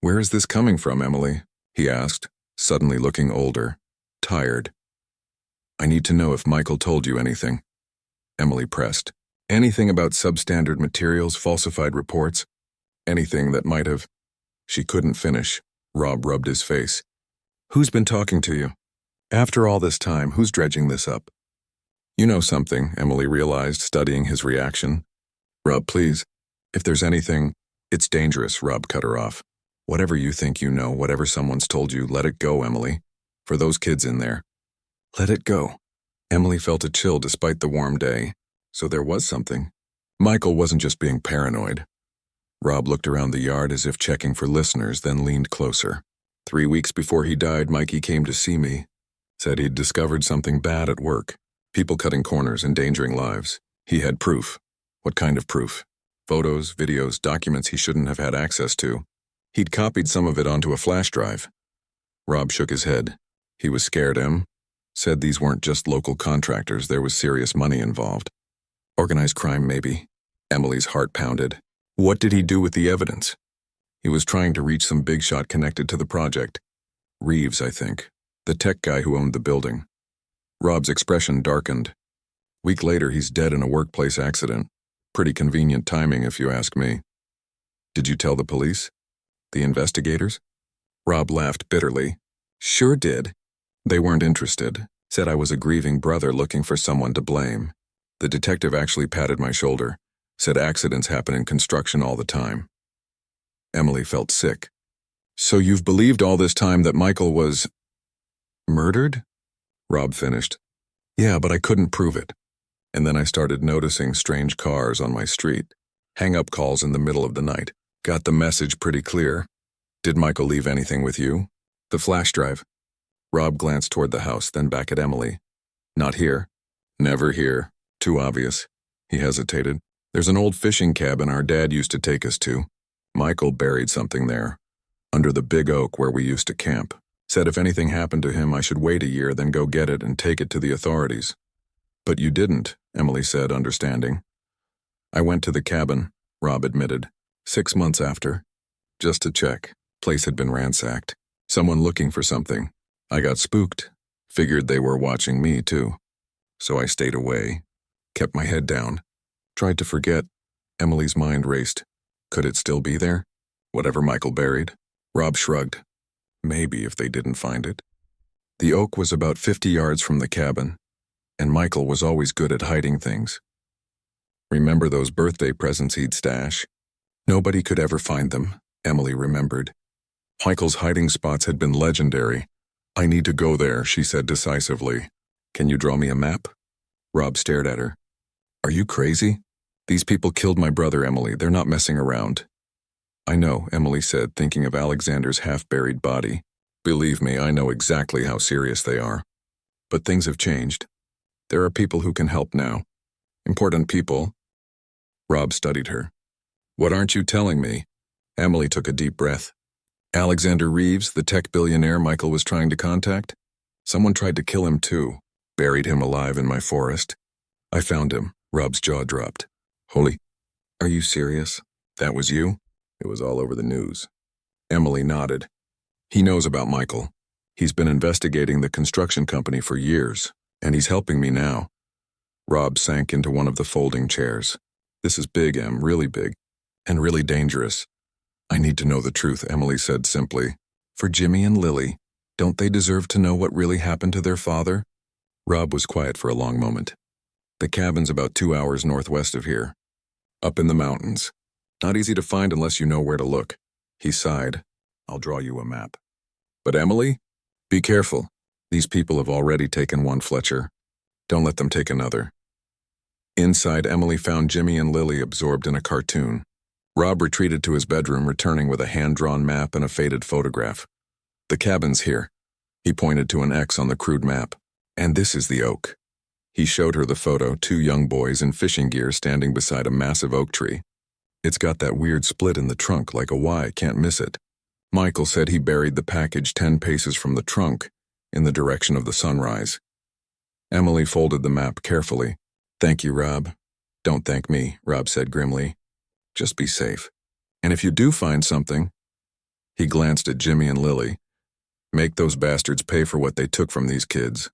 Where is this coming from, Emily? He asked, suddenly looking older, tired. I need to know if Michael told you anything. Emily pressed. Anything about substandard materials, falsified reports? Anything that might have... She couldn't finish. Rob rubbed his face. Who's been talking to you? After all this time, who's dredging this up? You know something, Emily realized, studying his reaction. Rob, please. If there's anything... It's dangerous, Rob cut her off. Whatever you think you know, whatever someone's told you, let it go, Emily. For those kids in there. Let it go. Emily felt a chill despite the warm day. So there was something. Michael wasn't just being paranoid. Rob looked around the yard as if checking for listeners, then leaned closer. 3 weeks before he died, Mikey came to see me. Said he'd discovered something bad at work. People cutting corners, endangering lives. He had proof. What kind of proof? Photos, videos, documents he shouldn't have had access to. He'd copied some of it onto a flash drive. Rob shook his head. He was scared, Said these weren't just local contractors, there was serious money involved. Organized crime, maybe. Emily's heart pounded. What did he do with the evidence? He was trying to reach some big shot connected to the project. Reeves, I think. The tech guy who owned the building. Rob's expression darkened. Week later, he's dead in a workplace accident. Pretty convenient timing, if you ask me. Did you tell the police? The investigators? Rob laughed bitterly. Sure did. They weren't interested. Said I was a grieving brother looking for someone to blame. The detective actually patted my shoulder. Said accidents happen in construction all the time. Emily felt sick. So you've believed all this time that Michael was... murdered? Rob finished. Yeah, but I couldn't prove it. And then I started noticing strange cars on my street. Hang-up calls in the middle of the night. Got the message pretty clear. Did Michael leave anything with you? The flash drive. Rob glanced toward the house, then back at Emily. Not here. Never here. Too obvious. He hesitated. There's an old fishing cabin our dad used to take us to. Michael buried something there. Under the big oak where we used to camp. Said if anything happened to him, I should wait a year, then go get it and take it to the authorities. But you didn't, Emily said, understanding. I went to the cabin, Rob admitted, 6 months after. Just to check. Place had been ransacked. Someone looking for something. I got spooked. Figured they were watching me, too. So I stayed away. Kept my head down. Tried to forget. Emily's mind raced. Could it still be there? Whatever Michael buried? Rob shrugged. Maybe if they didn't find it. The oak was about 50 yards from the cabin, and Michael was always good at hiding things. Remember those birthday presents he'd stash? Nobody could ever find them, Emily remembered. Michael's hiding spots had been legendary. I need to go there, she said decisively. Can you draw me a map? Rob stared at her. Are you crazy? These people killed my brother, Emily. They're not messing around. I know, Emily said, thinking of Alexander's half-buried body. Believe me, I know exactly how serious they are. But things have changed. There are people who can help now. Important people. Rob studied her. What aren't you telling me? Emily took a deep breath. Alexander Reeves, the tech billionaire Michael was trying to contact? Someone tried to kill him too. Buried him alive in my forest. I found him. Rob's jaw dropped. Holy. Are you serious? That was you? It was all over the news. Emily nodded. He knows about Michael. He's been investigating the construction company for years, and he's helping me now. Rob sank into one of the folding chairs. This is big, Em, really big, and really dangerous. I need to know the truth, Emily said simply. For Jimmy and Lily, don't they deserve to know what really happened to their father? Rob was quiet for a long moment. The cabin's about 2 hours northwest of here. Up in the mountains. Not easy to find unless you know where to look. He sighed. I'll draw you a map. But Emily, be careful. These people have already taken one Fletcher. Don't let them take another. Inside, Emily found Jimmy and Lily absorbed in a cartoon. Rob retreated to his bedroom, returning with a hand-drawn map and a faded photograph. The cabin's here. He pointed to an X on the crude map. And this is the oak. He showed her the photo, 2 young boys in fishing gear standing beside a massive oak tree. It's got that weird split in the trunk like a Y, can't miss it. Michael said he buried the package 10 paces from the trunk, in the direction of the sunrise. Emily folded the map carefully. Thank you, Rob. Don't thank me, Rob said grimly. Just be safe. And if you do find something, he glanced at Jimmy and Lily. Make those bastards pay for what they took from these kids.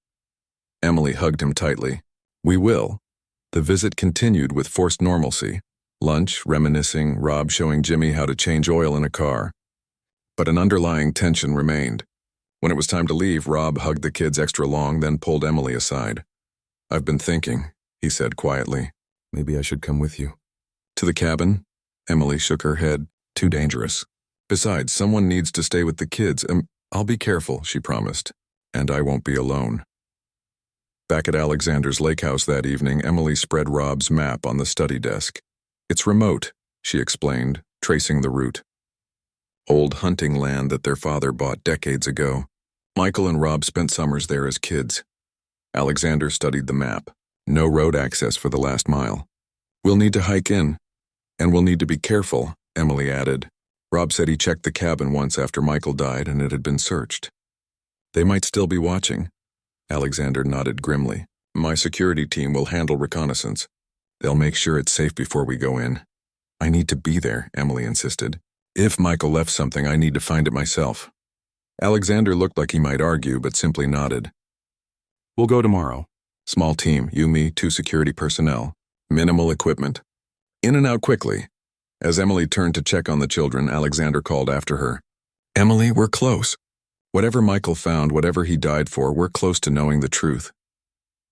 Emily hugged him tightly. We will. The visit continued with forced normalcy. Lunch, reminiscing, Rob showing Jimmy how to change oil in a car. But an underlying tension remained. When it was time to leave, Rob hugged the kids extra long, then pulled Emily aside. I've been thinking, he said quietly. Maybe I should come with you. To the cabin? Emily shook her head. Too dangerous. Besides, someone needs to stay with the kids. I'll be careful, she promised. And I won't be alone. Back at Alexander's lake house that evening, Emily spread Rob's map on the study desk. It's remote, she explained, tracing the route. Old hunting land that their father bought decades ago. Michael and Rob spent summers there as kids. Alexander studied the map. No road access for the last mile. We'll need to hike in. And we'll need to be careful, Emily added. Rob said he checked the cabin once after Michael died and it had been searched. They might still be watching. Alexander nodded grimly. My security team will handle reconnaissance. They'll make sure it's safe before we go in. I need to be there, Emily insisted. If Michael left something, I need to find it myself. Alexander looked like he might argue, but simply nodded. We'll go tomorrow. Small team, you, me, 2 security personnel. Minimal equipment. In and out quickly. As Emily turned to check on the children, Alexander called after her. Emily, we're close. Whatever Michael found, whatever he died for, we're close to knowing the truth.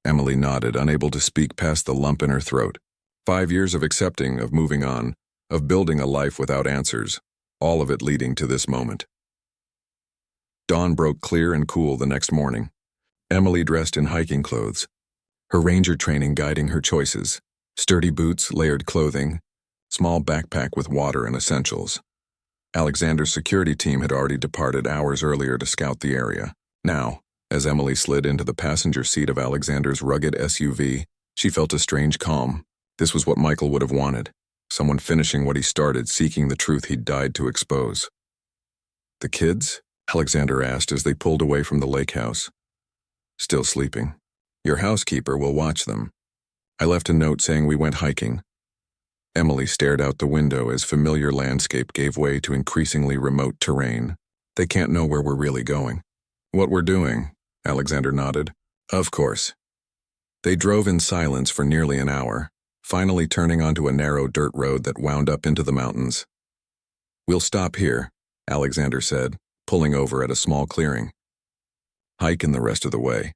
Emily nodded, unable to speak past the lump in her throat. 5 years of accepting, of moving on, of building a life without answers, all of it leading to this moment. Dawn broke clear and cool the next morning. Emily dressed in hiking clothes, her ranger training guiding her choices. Sturdy boots, layered clothing, small backpack with water and essentials. Alexander's security team had already departed hours earlier to scout the area. Now, as Emily slid into the passenger seat of Alexander's rugged SUV, she felt a strange calm. This was what Michael would have wanted. Someone finishing what he started, seeking the truth he'd died to expose. The kids? Alexander asked as they pulled away from the lake house. Still sleeping. Your housekeeper will watch them. I left a note saying we went hiking. Emily stared out the window as familiar landscape gave way to increasingly remote terrain. They can't know where we're really going. What we're doing, Alexander nodded. Of course. They drove in silence for nearly an hour, finally turning onto a narrow dirt road that wound up into the mountains. We'll stop here, Alexander said, pulling over at a small clearing. Hike in the rest of the way.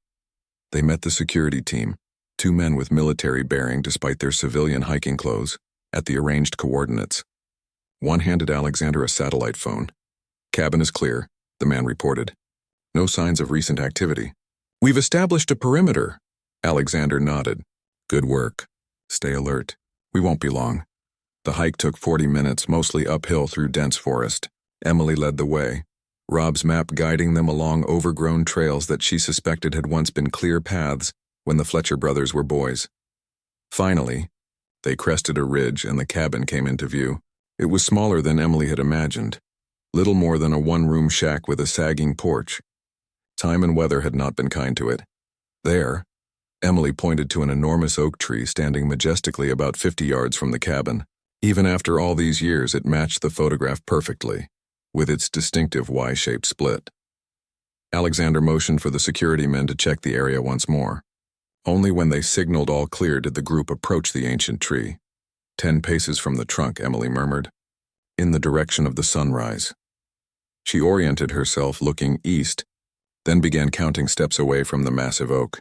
They met the security team, 2 men with military bearing despite their civilian hiking clothes, at the arranged coordinates. One handed Alexander a satellite phone. Cabin is clear, the man reported. No signs of recent activity. We've established a perimeter. Alexander nodded. Good work. Stay alert. We won't be long. The hike took 40 minutes, mostly uphill through dense forest. Emily led the way, Rob's map guiding them along overgrown trails that she suspected had once been clear paths when the Fletcher brothers were boys. Finally, they crested a ridge and the cabin came into view. It was smaller than Emily had imagined, little more than a one-room shack with a sagging porch. Time and weather had not been kind to it. There, Emily pointed to an enormous oak tree standing majestically about 50 yards from the cabin. Even after all these years, it matched the photograph perfectly. with its distinctive Y-shaped split. Alexander motioned for the security men to check the area once more. Only when they signaled all clear did the group approach the ancient tree. 10 paces from the trunk, Emily murmured, in the direction of the sunrise. She oriented herself, looking east, then began counting steps away from the massive oak.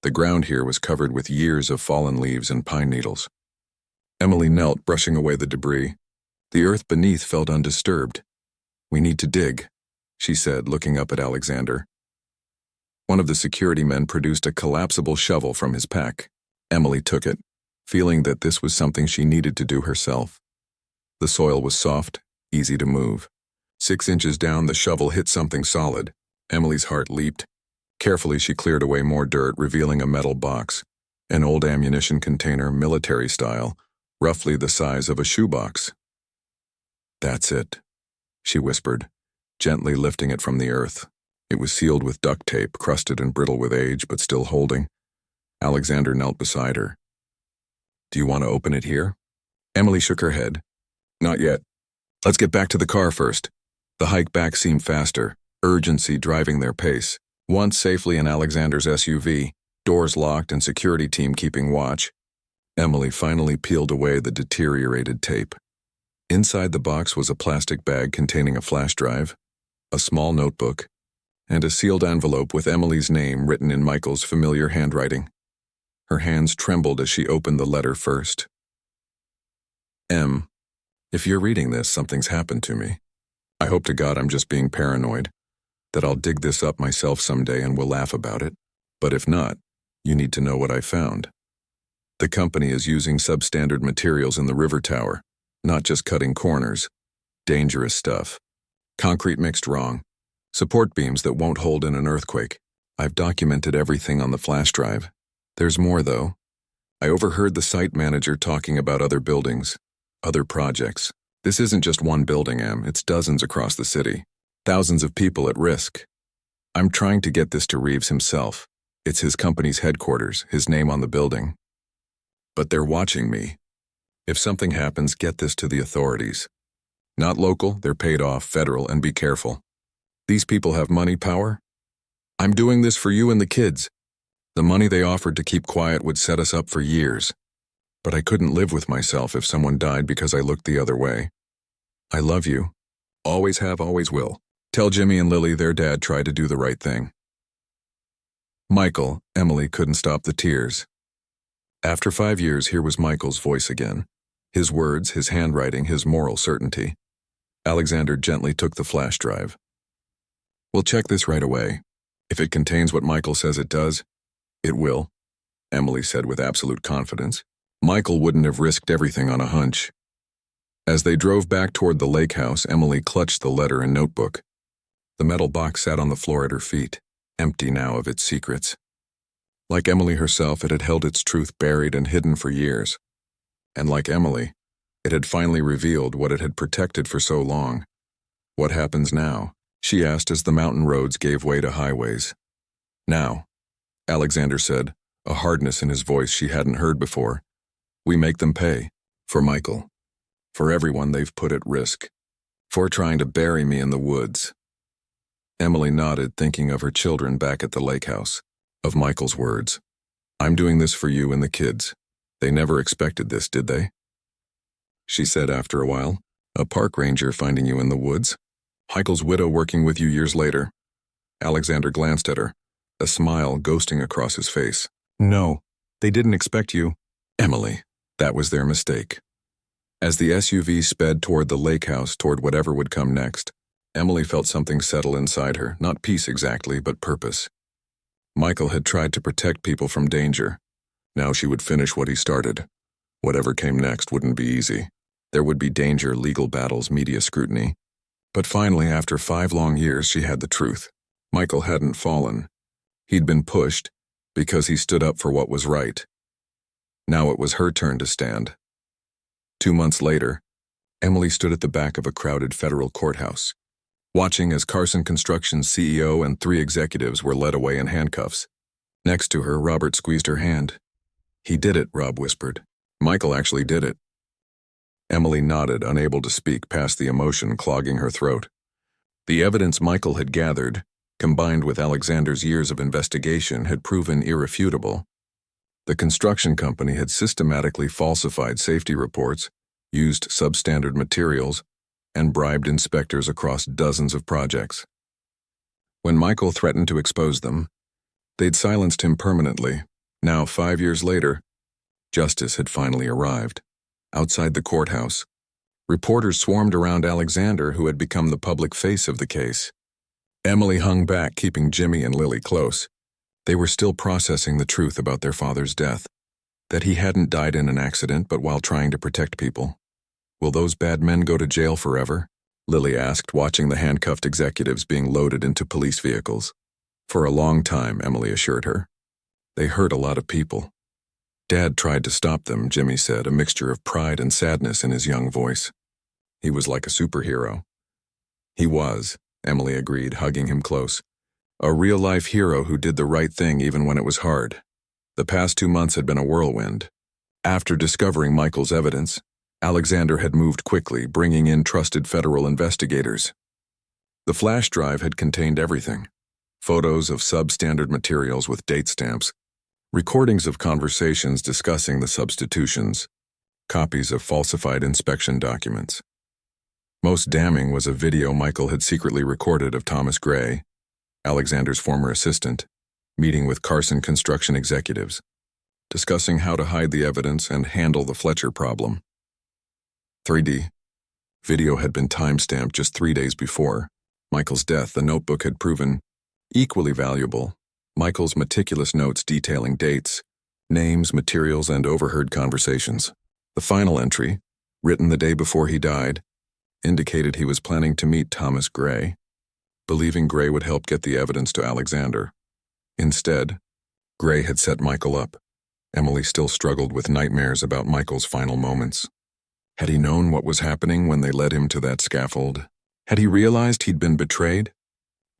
The ground here was covered with years of fallen leaves and pine needles. Emily knelt, brushing away the debris. The earth beneath felt undisturbed. "We need to dig," she said, looking up at Alexander. One of the security men produced a collapsible shovel from his pack. Emily took it, feeling that this was something she needed to do herself. The soil was soft, easy to move. 6 inches down, the shovel hit something solid. Emily's heart leaped. Carefully, she cleared away more dirt, revealing a metal box, an old ammunition container, military style, roughly the size of a shoebox. "That's it," she whispered, gently lifting it from the earth. It was sealed with duct tape, crusted and brittle with age, but still holding. Alexander knelt beside her. "Do you want to open it here?" Emily shook her head. "Not yet. Let's get back to the car first." The hike back seemed faster, urgency driving their pace. Once safely in Alexander's SUV, doors locked and security team keeping watch, Emily finally peeled away the deteriorated tape. Inside the box was a plastic bag containing a flash drive, a small notebook, and a sealed envelope with Emily's name written in Michael's familiar handwriting. Her hands trembled as she opened the letter first. "M, if you're reading this, something's happened to me. I hope to God I'm just being paranoid, that I'll dig this up myself someday and we'll laugh about it. But if not, you need to know what I found. The company is using substandard materials in the river tower, not just cutting corners. Dangerous stuff. Concrete mixed wrong. Support beams that won't hold in an earthquake. I've documented everything on the flash drive. There's more, though. I overheard the site manager talking about other buildings, other projects. This isn't just one building, Em. It's dozens across the city. Thousands of people at risk. I'm trying to get this to Reeves himself. It's his company's headquarters, his name on the building. But they're watching me. If something happens, get this to the authorities. Not local, they're paid off, federal, and be careful. These people have money, power. I'm doing this for you and the kids. The money they offered to keep quiet would set us up for years. But I couldn't live with myself if someone died because I looked the other way. I love you. Always have, always will. Tell Jimmy and Lily their dad tried to do the right thing." Michael, Emily couldn't stop the tears. After 5 years, here was Michael's voice again. His words, his handwriting, his moral certainty. Alexander gently took the flash drive. "We'll check this right away. If it contains what Michael says it does, it will," Emily said with absolute confidence. Michael wouldn't have risked everything on a hunch. As they drove back toward the lake house, Emily clutched the letter and notebook. The metal box sat on the floor at her feet, empty now of its secrets. Like Emily herself, it had held its truth buried and hidden for years. And like Emily, it had finally revealed what it had protected for so long. "What happens now?" she asked as the mountain roads gave way to highways. "Now," Alexander said, a hardness in his voice she hadn't heard before. "We make them pay. For Michael. For everyone they've put at risk. For trying to bury me in the woods." Emily nodded, thinking of her children back at the lake house, of Michael's words. "I'm doing this for you and the kids. They never expected this, did they?" She said after a while, "A park ranger finding you in the woods? Michael's widow working with you years later?" Alexander glanced at her, a smile ghosting across his face. "No, they didn't expect you." "Emily, that was their mistake." As the SUV sped toward the lake house, toward whatever would come next, Emily felt something settle inside her, not peace exactly, but purpose. Michael had tried to protect people from danger. Now she would finish what he started. Whatever came next wouldn't be easy. There would be danger, legal battles, media scrutiny. But finally, after 5 long years, she had the truth. Michael hadn't fallen. He'd been pushed because he stood up for what was right. Now it was her turn to stand. 2 months later, Emily stood at the back of a crowded federal courthouse, watching as Carson Construction's CEO and 3 executives were led away in handcuffs. Next to her, Robert squeezed her hand. "He did it," Rob whispered. "Michael actually did it." Emily nodded, unable to speak past the emotion clogging her throat. The evidence Michael had gathered, combined with Alexander's years of investigation, had proven irrefutable. The construction company had systematically falsified safety reports, used substandard materials, and bribed inspectors across dozens of projects. When Michael threatened to expose them, they'd silenced him permanently. Now, 5 years later, justice had finally arrived. Outside the courthouse, reporters swarmed around Alexander, who had become the public face of the case. Emily hung back, keeping Jimmy and Lily close. They were still processing the truth about their father's death, that he hadn't died in an accident but while trying to protect people. Will those bad men go to jail forever? Lily asked, watching the handcuffed executives being loaded into police vehicles. For a long time, Emily assured her. They hurt a lot of people. Dad tried to stop them, Jimmy said, a mixture of pride and sadness in his young voice. He was like a superhero. He was, Emily agreed, hugging him close. A real-life hero who did the right thing even when it was hard. The past 2 months had been a whirlwind. After discovering Michael's evidence, Alexander had moved quickly, bringing in trusted federal investigators. The flash drive had contained everything. Photos of substandard materials with date stamps, recordings of conversations discussing the substitutions, copies of falsified inspection documents. Most damning was a video Michael had secretly recorded of Thomas Gray, Alexander's former assistant, meeting with Carson construction executives, discussing how to hide the evidence and handle the Fletcher problem. 3D. Video had been time-stamped just 3 days before Michael's death. The notebook had proven equally valuable. Michael's meticulous notes detailing dates, names, materials, and overheard conversations. The final entry, written the day before he died, indicated he was planning to meet Thomas Gray, believing Gray would help get the evidence to Alexander. Instead, Gray had set Michael up. Emily still struggled with nightmares about Michael's final moments. Had he known what was happening when they led him to that scaffold? Had he realized he'd been betrayed?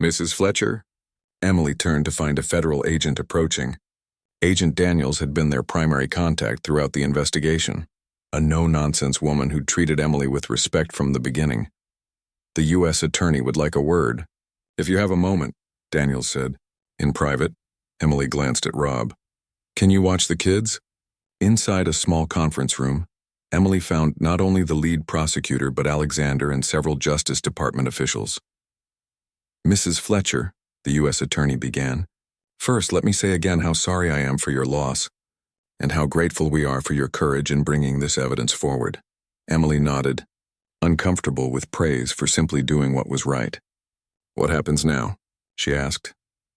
Mrs. Fletcher? Emily turned to find a federal agent approaching. Agent Daniels had been their primary contact throughout the investigation, a no-nonsense woman who'd treated Emily with respect from the beginning. The U.S. attorney would like a word. If you have a moment, Daniels said. In private, Emily glanced at Rob. Can you watch the kids? Inside a small conference room, Emily found not only the lead prosecutor but Alexander and several Justice Department officials. Mrs. Fletcher, the U.S. attorney began. First, let me say again how sorry I am for your loss, and how grateful we are for your courage in bringing this evidence forward. Emily nodded, uncomfortable with praise for simply doing what was right. What happens now? She asked.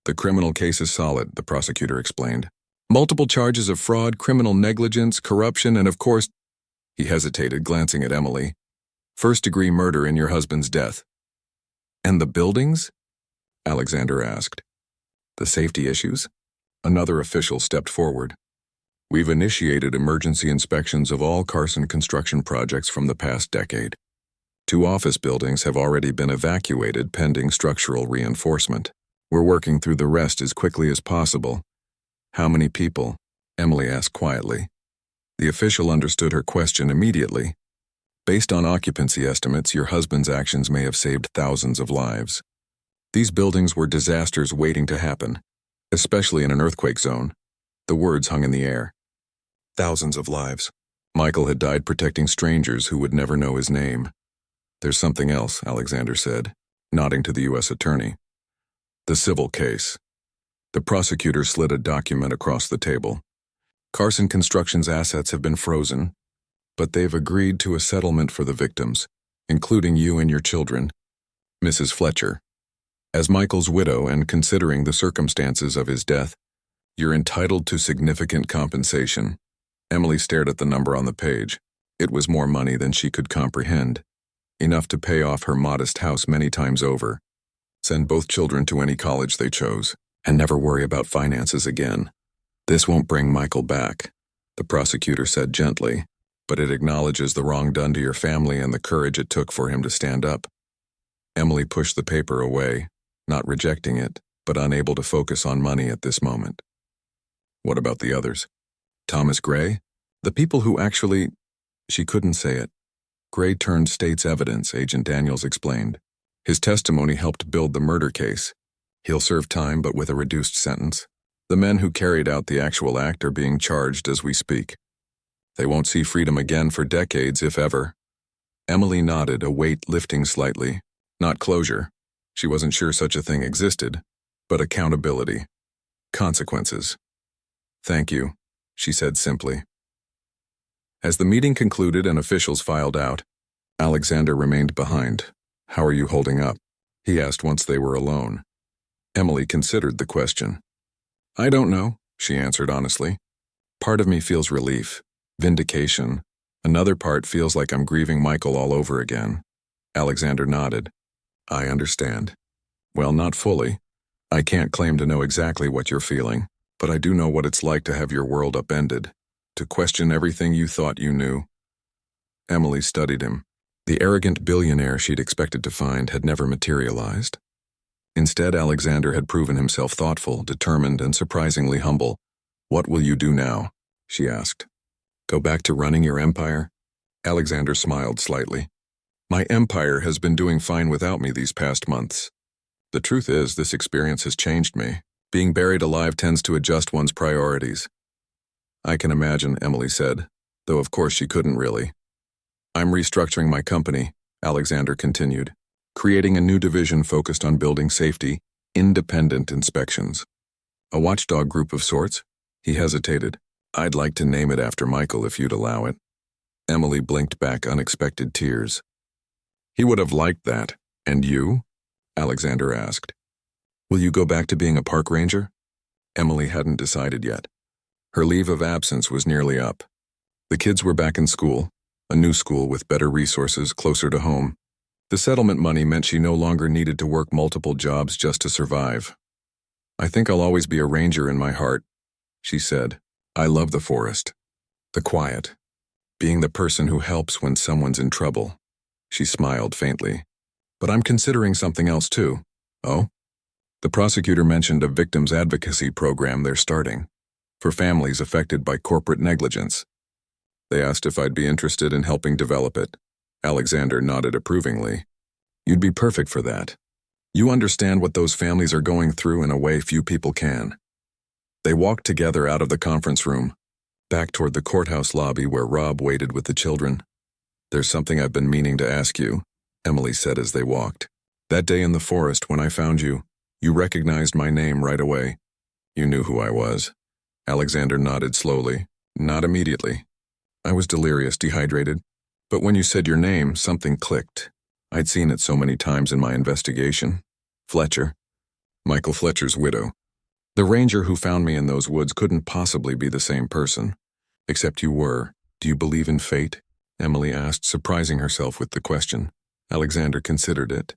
The criminal case is solid, the prosecutor explained. Multiple charges of fraud, criminal negligence, corruption, and of course, he hesitated, glancing at Emily, first-degree murder in your husband's death. And the buildings? Alexander asked. The safety issues? Another official stepped forward. We've initiated emergency inspections of all Carson construction projects from the past decade. 2 office buildings have already been evacuated pending structural reinforcement. We're working through the rest as quickly as possible. How many people? Emily asked quietly. The official understood her question immediately. Based on occupancy estimates, your husband's actions may have saved thousands of lives. These buildings were disasters waiting to happen, especially in an earthquake zone. The words hung in the air. Thousands of lives. Michael had died protecting strangers who would never know his name. There's something else, Alexander said, nodding to the U.S. attorney. The civil case. The prosecutor slid a document across the table. Carson Construction's assets have been frozen, but they've agreed to a settlement for the victims, including you and your children, Mrs. Fletcher. As Michael's widow and considering the circumstances of his death, you're entitled to significant compensation. Emily stared at the number on the page. It was more money than she could comprehend, enough to pay off her modest house many times over, send both children to any college they chose, and never worry about finances again. This won't bring Michael back, the prosecutor said gently, but it acknowledges the wrong done to your family and the courage it took for him to stand up. Emily pushed the paper away, not rejecting it, but unable to focus on money at this moment. What about the others? Thomas Gray? The people who actually... She couldn't say it. Gray turned state's evidence, Agent Daniels explained. His testimony helped build the murder case. He'll serve time, but with a reduced sentence. The men who carried out the actual act are being charged as we speak. They won't see freedom again for decades, if ever. Emily nodded, a weight lifting slightly. Not closure. She wasn't sure such a thing existed, but accountability. Consequences. Thank you, she said simply. As the meeting concluded and officials filed out, Alexander remained behind. How are you holding up? He asked once they were alone. Emily considered the question. I don't know, she answered honestly. Part of me feels relief, vindication. Another part feels like I'm grieving Michael all over again. Alexander nodded. I understand. Well, not fully. I can't claim to know exactly what you're feeling, but I do know what it's like to have your world upended, to question everything you thought you knew. Emily studied him. The arrogant billionaire she'd expected to find had never materialized. Instead, Alexander had proven himself thoughtful, determined, and surprisingly humble. What will you do now? She asked. Go back to running your empire? Alexander smiled slightly. My empire has been doing fine without me these past months. The truth is, this experience has changed me. Being buried alive tends to adjust one's priorities. I can imagine, Emily said, though of course she couldn't really. I'm restructuring my company, Alexander continued, creating a new division focused on building safety, independent inspections. A watchdog group of sorts? He hesitated. I'd like to name it after Michael if you'd allow it. Emily blinked back unexpected tears. He would have liked that. And you? Alexander asked. Will you go back to being a park ranger? Emily hadn't decided yet. Her leave of absence was nearly up. The kids were back in school, a new school with better resources closer to home. The settlement money meant she no longer needed to work multiple jobs just to survive. I think I'll always be a ranger in my heart, she said. I love the forest, the quiet, being the person who helps when someone's in trouble. She smiled faintly. But I'm considering something else too. Oh? The prosecutor mentioned a victims advocacy program they're starting for families affected by corporate negligence. They asked if I'd be interested in helping develop it. Alexander nodded approvingly. You'd be perfect for that. You understand what those families are going through in a way few people can. They walked together out of the conference room, back toward the courthouse lobby where Rob waited with the children. There's something I've been meaning to ask you, Emily said as they walked. That day in the forest when I found you, you recognized my name right away. You knew who I was. Alexander nodded slowly. Not immediately. I was delirious, dehydrated. But when you said your name, something clicked. I'd seen it so many times in my investigation. Fletcher. Michael Fletcher's widow. The ranger who found me in those woods couldn't possibly be the same person. Except you were. Do you believe in fate? Emily asked, surprising herself with the question. Alexander considered it.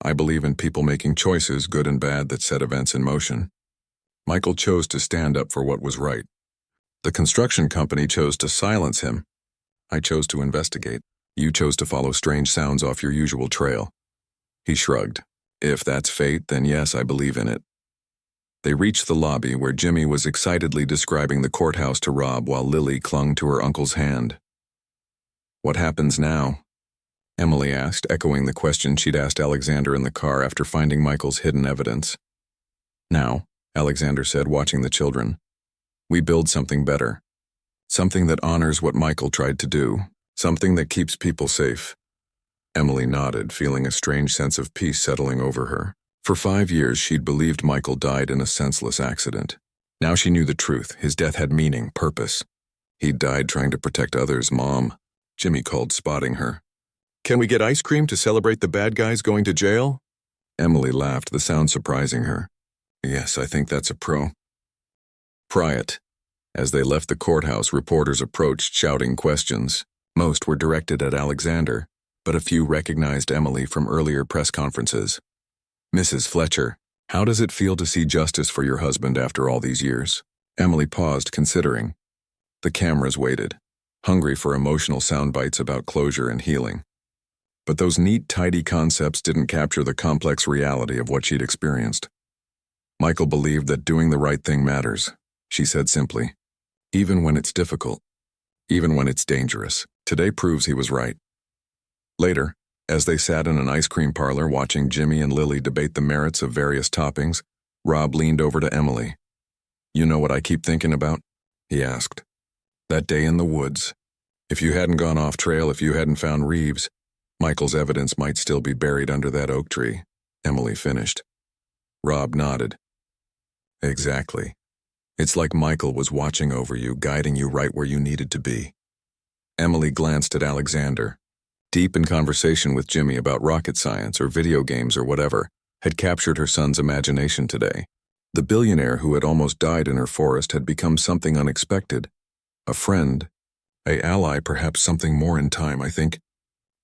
I believe in people making choices, good and bad, that set events in motion. Michael chose to stand up for what was right. The construction company chose to silence him. I chose to investigate. You chose to follow strange sounds off your usual trail. He shrugged. If that's fate, then yes, I believe in it. They reached the lobby where Jimmy was excitedly describing the courthouse to Rob while Lily clung to her uncle's hand. What happens now? Emily asked, echoing the question she'd asked Alexander in the car after finding Michael's hidden evidence. Now, Alexander said, watching the children, we build something better. Something that honors what Michael tried to do. Something that keeps people safe. Emily nodded, feeling a strange sense of peace settling over her. For 5 years, she'd believed Michael died in a senseless accident. Now she knew the truth. His death had meaning, purpose. He'd died trying to protect others. Mom, Jimmy called, spotting her. Can we get ice cream to celebrate the bad guys going to jail? Emily laughed, the sound surprising her. Yes, I think that's a pro. Pry it. As they left the courthouse, reporters approached, shouting questions. Most were directed at Alexander, but a few recognized Emily from earlier press conferences. Mrs. Fletcher, how does it feel to see justice for your husband after all these years? Emily paused, considering. The cameras waited, hungry for emotional sound bites about closure and healing. But those neat, tidy concepts didn't capture the complex reality of what she'd experienced. Michael believed that doing the right thing matters, she said simply. Even when it's difficult. Even when it's dangerous. Today proves he was right. Later, As they sat in an ice cream parlor watching Jimmy and Lily debate the merits of various toppings, Rob leaned over to Emily. "You know what I keep thinking about?" he asked. "That day in the woods. If you hadn't gone off trail, if you hadn't found Reeves, Michael's evidence might still be buried under that oak tree," Emily finished. Rob nodded. "Exactly. It's like Michael was watching over you, guiding you right where you needed to be." Emily glanced at Alexander. Deep in conversation with Jimmy about rocket science or video games or whatever, had captured her son's imagination today. The billionaire who had almost died in her forest had become something unexpected. A friend, an ally, perhaps something more in time, I think,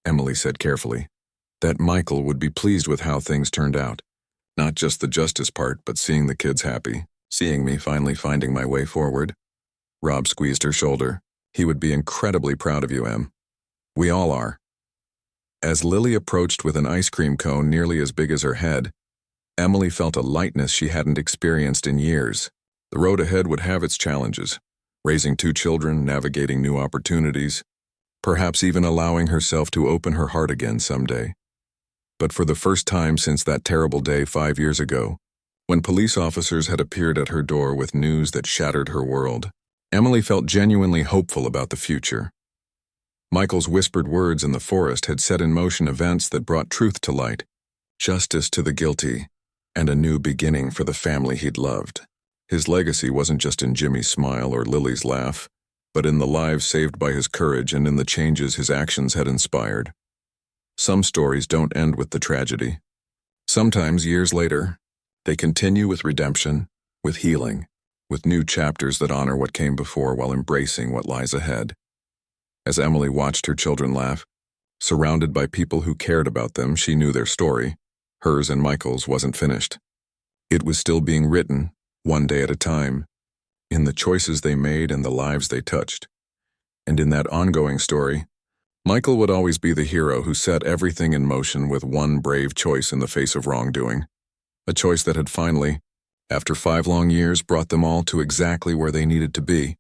Emily said carefully. That Michael would be pleased with how things turned out. Not just the justice part, but seeing the kids happy, seeing me finally finding my way forward. Rob squeezed her shoulder. "He would be incredibly proud of you, Em. We all are." As Lily approached with an ice cream cone nearly as big as her head, Emily felt a lightness she hadn't experienced in years. The road ahead would have its challenges. Raising 2 children, navigating new opportunities, perhaps even allowing herself to open her heart again someday. But for the first time since that terrible day 5 years ago, when police officers had appeared at her door with news that shattered her world, Emily felt genuinely hopeful about the future. Michael's whispered words in the forest had set in motion events that brought truth to light, justice to the guilty, and a new beginning for the family he'd loved. His legacy wasn't just in Jimmy's smile or Lily's laugh, but in the lives saved by his courage and in the changes his actions had inspired. Some stories don't end with the tragedy. Sometimes, years later, they continue with redemption, with healing, with new chapters that honor what came before while embracing what lies ahead. As Emily watched her children laugh, surrounded by people who cared about them, she knew their story, hers and Michael's, wasn't finished. It was still being written, one day at a time, in the choices they made and the lives they touched. And in that ongoing story, Michael would always be the hero who set everything in motion with one brave choice in the face of wrongdoing. A choice that had finally, after 5 long years, brought them all to exactly where they needed to be.